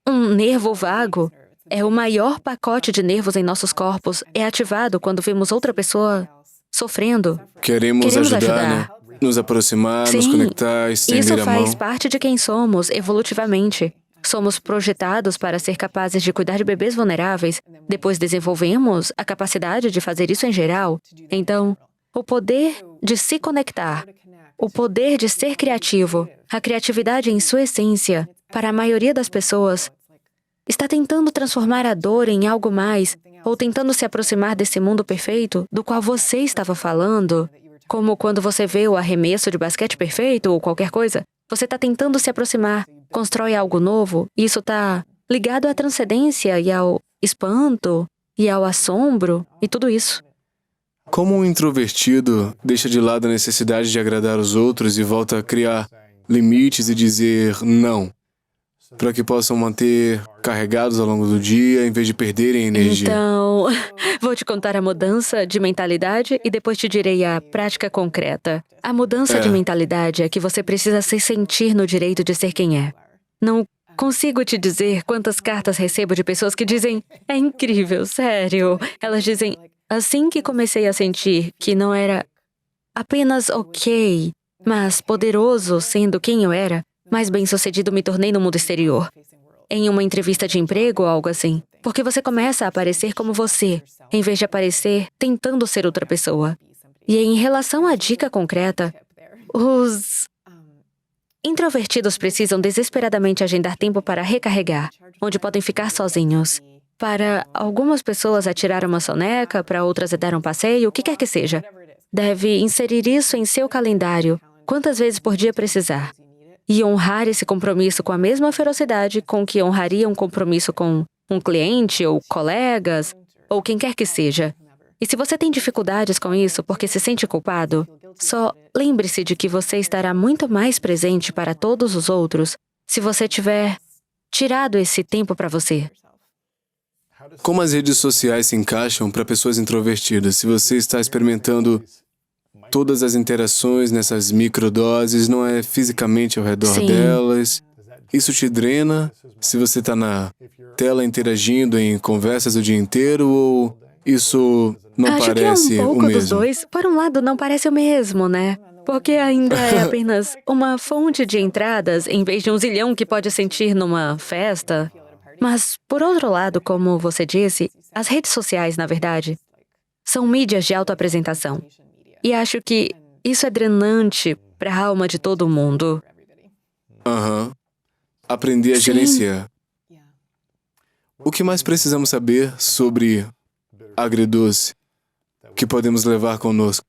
um nervo vago. É o maior pacote de nervos em nossos corpos. É ativado quando vemos outra pessoa sofrendo. Queremos ajudar, né? Nos aproximar, nos Sim, conectar, estender isso a faz mão. parte de quem somos, evolutivamente. Somos projetados para ser capazes de cuidar de bebês vulneráveis. Depois desenvolvemos a capacidade de fazer isso em geral. Então, o poder de se conectar, o poder de ser criativo, a criatividade em sua essência, para a maioria das pessoas, está tentando transformar a dor em algo mais, ou tentando se aproximar desse mundo perfeito do qual você estava falando, como quando você vê o arremesso de basquete perfeito ou qualquer coisa. Você está tentando se aproximar, constrói algo novo, e isso está ligado à transcendência e ao espanto e ao assombro e tudo isso. Como um introvertido deixa de lado a necessidade de agradar os outros e volta a criar limites e dizer não, para que possam manter carregados ao longo do dia em vez de perderem energia. Então, vou te contar a mudança de mentalidade e depois te direi a prática concreta. A mudança de mentalidade é que você precisa se sentir no direito de ser quem é. Não consigo te dizer quantas cartas recebo de pessoas que dizem: é incrível, sério. Elas dizem: assim que comecei a sentir que não era apenas ok, mas poderoso sendo quem eu era, mais bem-sucedido me tornei no mundo exterior. Em uma entrevista de emprego ou algo assim. Porque você começa a aparecer como você, em vez de aparecer tentando ser outra pessoa. E em relação à dica concreta, os introvertidos precisam desesperadamente agendar tempo para recarregar, onde podem ficar sozinhos. Para algumas pessoas é tirar uma soneca, para outras é dar um passeio, o que quer que seja. Deve inserir isso em seu calendário, quantas vezes por dia precisar. E honrar esse compromisso com a mesma ferocidade com que honraria um compromisso com um cliente ou colegas, ou quem quer que seja. E se você tem dificuldades com isso porque se sente culpado, só lembre-se de que você estará muito mais presente para todos os outros se você tiver tirado esse tempo para você. Como as redes sociais se encaixam para pessoas introvertidas? Se você está experimentando todas as interações nessas microdoses, não é fisicamente ao redor Sim. delas, isso te drena? Se você está na tela interagindo em conversas o dia inteiro, ou isso não Acho parece que é um o pouco dos mesmo? dois. Por um lado, não parece o mesmo, né? Porque ainda é apenas uma fonte de entradas em vez de um zilhão que pode sentir numa festa. Mas, por outro lado, como você disse, as redes sociais, na verdade, são mídias de autoapresentação. E acho que isso é drenante para a alma de todo mundo. Aham. Aprender a Sim. gerenciar. O que mais precisamos saber sobre agridoce que podemos levar conosco?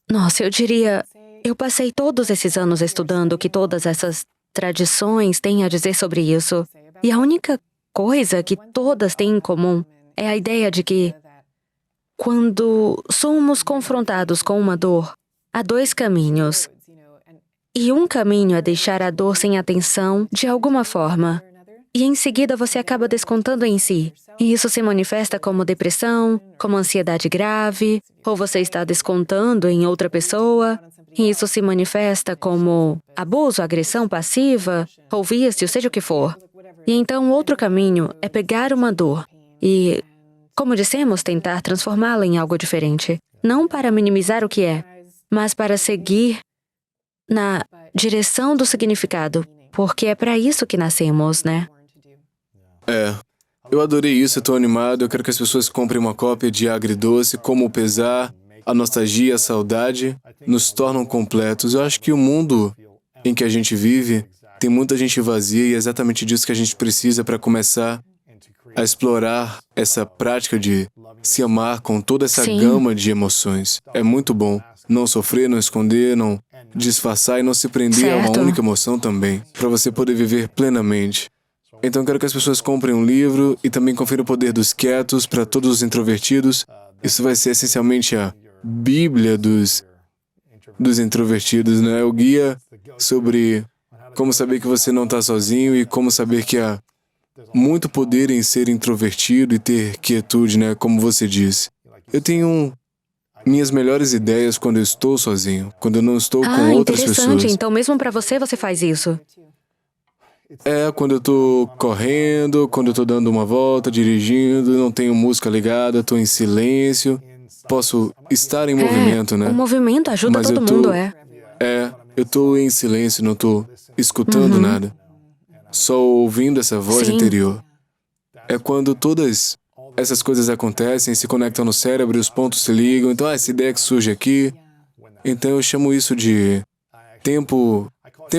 Nossa, eu diria, eu passei todos esses anos estudando o que todas essas tradições têm a dizer sobre isso. E a única coisa que todas têm em comum é a ideia de que, quando somos confrontados com uma dor, há dois caminhos. E um caminho é deixar a dor sem atenção de alguma forma. E em seguida você acaba descontando em si. E isso se manifesta como depressão, como ansiedade grave, ou você está descontando em outra pessoa. E isso se manifesta como abuso, agressão passiva, ou vício, seja o que for. E então o outro caminho é pegar uma dor e, como dissemos, tentar transformá-la em algo diferente. Não para minimizar o que é, mas para seguir na direção do significado, porque é para isso que nascemos, né? Eu adorei isso, eu tô animado, eu quero que as pessoas comprem uma cópia de Agridoce, como o pesar, a nostalgia, a saudade, nos tornam completos. Eu acho que o mundo em que a gente vive tem muita gente vazia e é exatamente disso que a gente precisa para começar a explorar essa prática de se amar com toda essa Sim. gama de emoções. É muito bom não sofrer, não esconder, não disfarçar e não se prender a uma Certo. única emoção também, para você poder viver plenamente. Então, eu quero que as pessoas comprem um livro e também confiram o poder dos quietos para todos os introvertidos. Isso vai ser essencialmente a Bíblia dos introvertidos, né? O guia sobre como saber que você não está sozinho e como saber que há muito poder em ser introvertido e ter quietude, né? Como você disse. Eu tenho minhas melhores ideias quando eu estou sozinho, quando eu não estou com outras Interessante. pessoas. Então, mesmo para você, você faz isso. Quando eu tô correndo, quando eu tô dando uma volta, dirigindo, não tenho música ligada, tô em silêncio. Posso estar em movimento, né? O movimento ajuda Mas todo eu tô- mundo, eu tô em silêncio, não tô escutando nada. Só ouvindo essa voz Sim. interior. É quando todas essas coisas acontecem, se conectam no cérebro e os pontos se ligam. Então, essa ideia que surge aqui. Então, eu chamo isso de tempo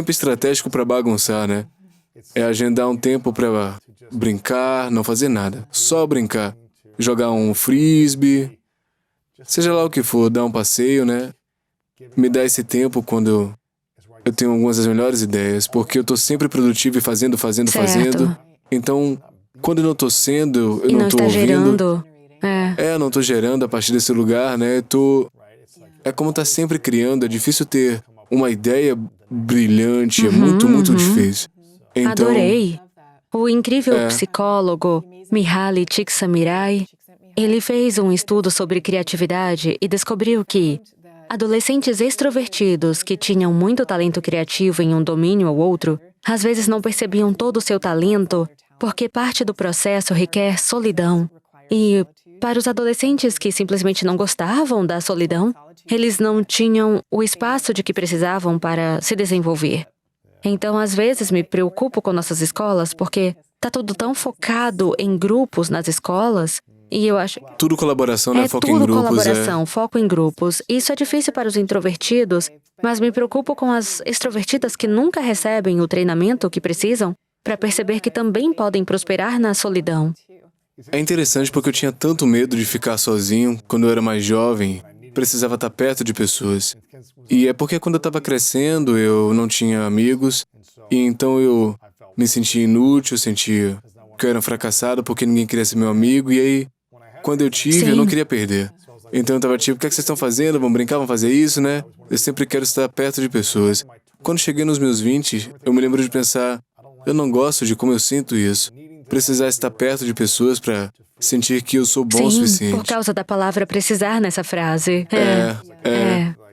estratégico para bagunçar, né? É agendar um tempo para brincar, não fazer nada. Só brincar. Jogar um frisbee, seja lá o que for, dar um passeio, né? Me dá esse tempo quando eu tenho algumas das melhores ideias, porque eu tô sempre produtivo e fazendo. Certo. Então, quando eu não tô sendo, eu E não não tô está ouvindo. gerando. Eu não tô gerando a partir desse lugar, né? É como tá sempre criando, é difícil ter uma ideia brilhante, é muito difícil. Então, Adorei. O incrível É. psicólogo Mihaly Csikszentmihalyi, ele fez um estudo sobre criatividade e descobriu que adolescentes extrovertidos que tinham muito talento criativo em um domínio ou outro, às vezes não percebiam todo o seu talento, porque parte do processo requer solidão. E para os adolescentes que simplesmente não gostavam da solidão, eles não tinham o espaço de que precisavam para se desenvolver. Então, às vezes, me preocupo com nossas escolas, porque tá tudo tão focado em grupos nas escolas, e eu acho... tudo colaboração, né? É Foco em tudo grupos. colaboração, foco em grupos. Isso é difícil para os introvertidos, mas me preocupo com as extrovertidas que nunca recebem o treinamento que precisam para perceber que também podem prosperar na solidão. É interessante porque eu tinha tanto medo de ficar sozinho quando eu era mais jovem. Precisava estar perto de pessoas. E é porque quando eu estava crescendo, eu não tinha amigos. E então eu me sentia inútil, sentia que eu era um fracassado porque ninguém queria ser meu amigo. E aí, quando eu tive, eu não Sim. queria perder. Então eu estava tipo, o que é que vocês estão fazendo? Vamos brincar, vamos fazer isso, né? Eu sempre quero estar perto de pessoas. Quando cheguei nos meus 20, eu me lembro de pensar, eu não gosto de como eu sinto isso. Precisar estar perto de pessoas para sentir que eu sou bom o Sim, por suficiente. causa da palavra precisar nessa frase.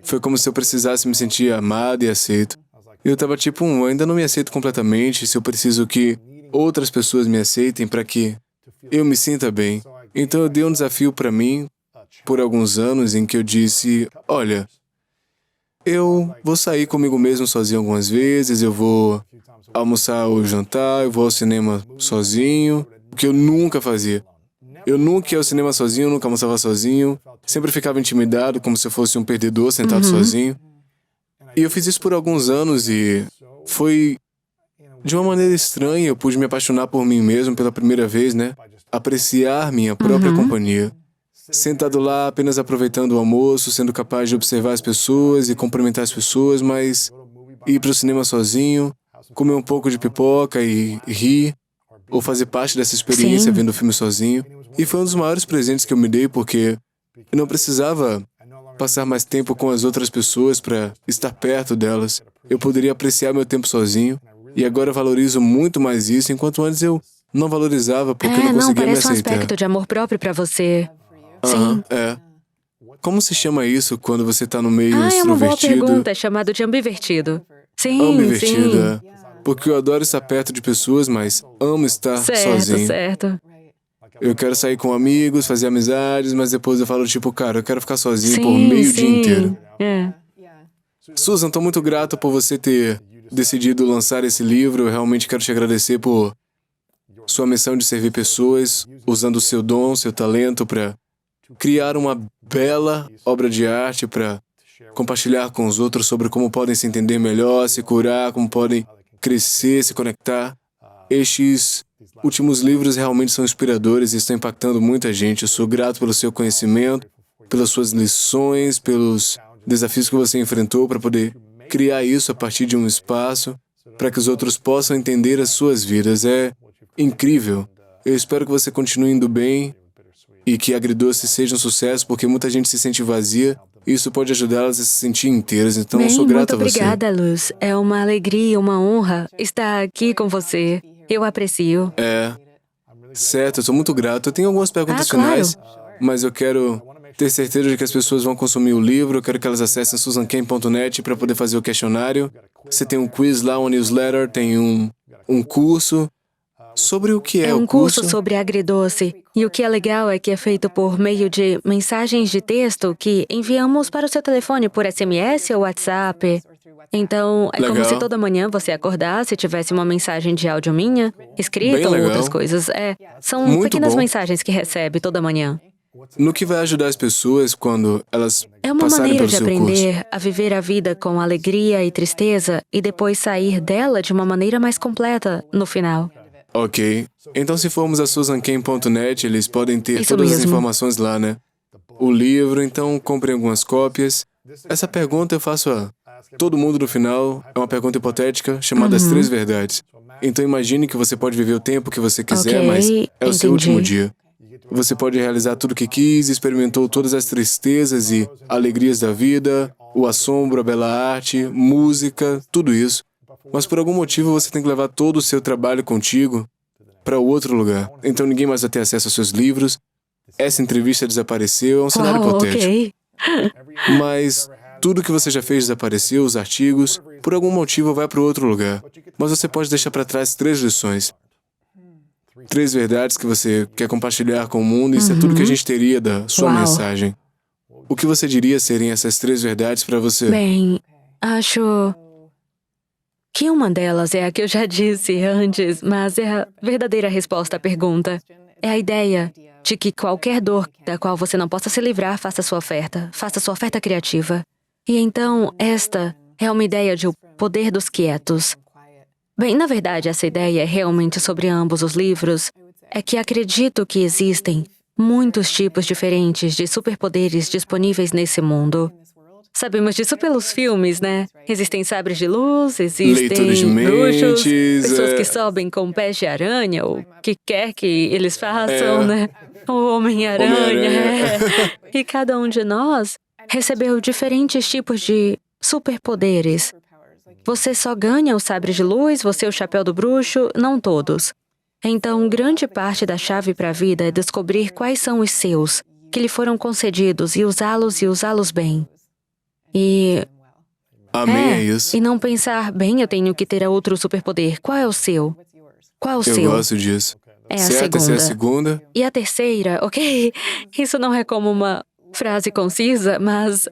Foi como se eu precisasse me sentir amado e aceito. E eu tava tipo, eu ainda não me aceito completamente, se eu preciso que outras pessoas me aceitem para que eu me sinta bem. Então eu dei um desafio para mim por alguns anos em que eu disse, olha, eu vou sair comigo mesmo sozinho algumas vezes, eu vou almoçar ou jantar, eu vou ao cinema sozinho, o que eu nunca fazia. Eu nunca ia ao cinema sozinho, nunca almoçava sozinho. Sempre ficava intimidado, como se eu fosse um perdedor sentado sozinho. E eu fiz isso por alguns anos e foi de uma maneira estranha. Eu pude me apaixonar por mim mesmo pela primeira vez, né? Apreciar minha própria companhia. Sentado lá, apenas aproveitando o almoço, sendo capaz de observar as pessoas e cumprimentar as pessoas, mas ir para o cinema sozinho, comer um pouco de pipoca e rir, ou fazer parte dessa experiência Sim. vendo o filme sozinho. E foi um dos maiores presentes que eu me dei, porque eu não precisava passar mais tempo com as outras pessoas para estar perto delas. Eu poderia apreciar meu tempo sozinho, e agora eu valorizo muito mais isso, enquanto antes eu não valorizava porque eu não conseguia me parece um aceitar. aspecto de amor próprio pra você. Aham, Sim. é. Como se chama isso quando você tá no meio É uma boa extrovertido? pergunta, é chamado de ambivertido. Sim, Ambivertido, sim. é. Porque eu adoro estar perto de pessoas, mas amo estar sozinho. Certo. Eu quero sair com amigos, fazer amizades, mas depois eu falo tipo, cara, eu quero ficar sozinho Sim, por meio sim. dia inteiro. É. Susan, tô muito grato por você ter decidido lançar esse livro. Eu realmente quero te agradecer por sua missão de servir pessoas, usando o seu dom, seu talento para criar uma bela obra de arte, para compartilhar com os outros sobre como podem se entender melhor, se curar, como podem crescer, se conectar. Estes últimos livros realmente são inspiradores e estão impactando muita gente. Eu sou grato pelo seu conhecimento, pelas suas lições, pelos desafios que você enfrentou para poder criar isso a partir de um espaço para que os outros possam entender as suas vidas. É incrível. Eu espero que você continue indo bem e que Agridoce seja um sucesso, porque muita gente se sente vazia e isso pode ajudá-las a se sentir inteiras. Então, eu sou grato muito a você. obrigada, Luz. É uma alegria, uma honra estar aqui com você. Eu aprecio. É. Certo, eu sou muito grato. Eu tenho algumas perguntas claro. finais, mas eu quero ter certeza de que as pessoas vão consumir o livro. Eu quero que elas acessem susancain.net para poder fazer o questionário. Você tem um quiz lá, uma newsletter, tem um curso. Sobre o que é É o um curso? curso sobre agridoce. E o que é legal é que é feito por meio de mensagens de texto que enviamos para o seu telefone por SMS ou WhatsApp. Então, é como Legal. se toda manhã você acordasse e tivesse uma mensagem de áudio minha, escrita Bem ou legal. outras coisas. São Muito pequenas bom. mensagens que recebe toda manhã. No que vai ajudar as pessoas quando elas É uma passarem maneira pelo de seu curso? aprender a viver a vida com alegria e tristeza e depois sair dela de uma maneira mais completa no final. Ok. Então, se formos a susancain.net, eles podem ter Isso todas as mesmo. informações lá, né? O livro, então comprem algumas cópias. Essa pergunta eu faço a todo mundo no final. É uma pergunta hipotética chamada As Três Verdades. Então, imagine que você pode viver o tempo que você quiser, Ok, mas é o seu entendi. último dia. Você pode realizar tudo o que quis, experimentou todas as tristezas e alegrias da vida, o assombro, a bela arte, música, tudo isso. Mas por algum motivo você tem que levar todo o seu trabalho contigo para outro lugar. Então ninguém mais vai ter acesso aos seus livros. Essa entrevista desapareceu, é um cenário Uau, hipotético. ok. Mas tudo que você já fez desapareceu, os artigos, por algum motivo vai para outro lugar. Mas você pode deixar para trás 3 lições. 3 verdades que você quer compartilhar com o mundo, isso é tudo que a gente teria da sua Uau. mensagem. O que você diria serem essas 3 verdades para você? Bem, acho que uma delas é a que eu já disse antes, mas é a verdadeira resposta à pergunta. É a ideia de que qualquer dor da qual você não possa se livrar, faça sua oferta criativa. E então, esta é uma ideia de o poder dos quietos. Bem, na verdade, essa ideia é realmente sobre ambos os livros. É que acredito que existem muitos tipos diferentes de superpoderes disponíveis nesse mundo. Sabemos disso pelos filmes, né? Existem sabres de luz, Leitores de existem bruxos, mentes, pessoas que sobem com pés de aranha, ou o que quer que eles façam, É. né? O Homem-Aranha. Homem-Aranha. E cada um de nós recebeu diferentes tipos de superpoderes. Você só ganha o sabre de luz, você o chapéu do bruxo, não todos. Então, grande parte da chave para a vida é descobrir quais são os seus, que lhe foram concedidos, e usá-los bem. E Amém, é isso. e não pensar, bem, eu tenho que ter outro superpoder. Qual é o seu? Qual é o Eu seu? gosto disso. É a Certo, essa é a segunda. segunda. E a terceira, ok? Isso não é como uma frase concisa, mas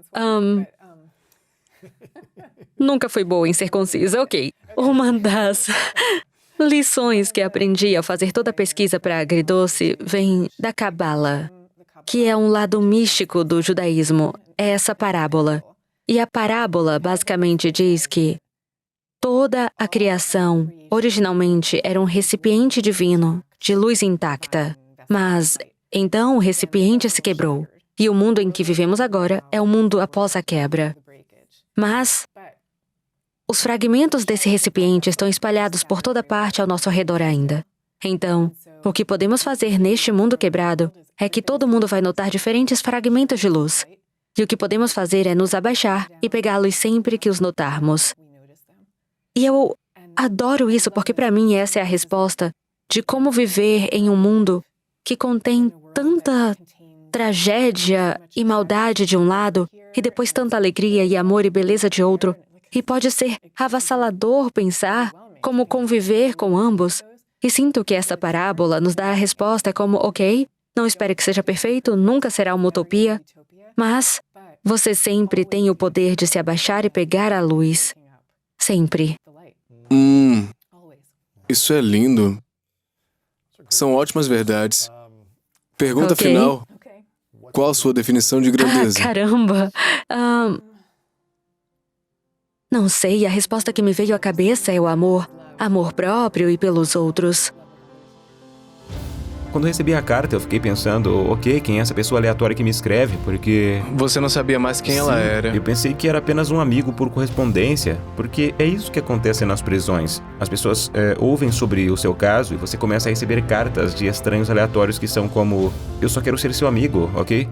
nunca fui boa em ser concisa, ok. Uma das lições que aprendi ao fazer toda a pesquisa para agridoce vêm da Cabala, que é um lado místico do judaísmo. É essa parábola. E a parábola basicamente diz que toda a criação originalmente era um recipiente divino, de luz intacta. Mas então o recipiente se quebrou. E o mundo em que vivemos agora é o mundo após a quebra. Mas os fragmentos desse recipiente estão espalhados por toda parte ao nosso redor ainda. Então, o que podemos fazer neste mundo quebrado é que todo mundo vai notar diferentes fragmentos de luz. E o que podemos fazer é nos abaixar e pegá-los sempre que os notarmos. E eu adoro isso porque para mim essa é a resposta de como viver em um mundo que contém tanta tragédia e maldade de um lado e depois tanta alegria e amor e beleza de outro. E pode ser avassalador pensar como conviver com ambos. E sinto que essa parábola nos dá a resposta como, ok, não espere que seja perfeito, nunca será uma utopia, mas você sempre tem o poder de se abaixar e pegar a luz. Sempre. Isso é lindo. São ótimas verdades. Pergunta Ok. final. Qual a sua definição de grandeza? Caramba! Não sei, a resposta que me veio à cabeça é o amor. Amor próprio e pelos outros. Quando eu recebi a carta, eu fiquei pensando, ok, quem é essa pessoa aleatória que me escreve? Porque... Você não sabia mais quem ela Sim, era. eu pensei que era apenas um amigo por correspondência, porque é isso que acontece nas prisões. As pessoas ouvem sobre o seu caso e você começa a receber cartas de estranhos aleatórios que são como, eu só quero ser seu amigo, ok?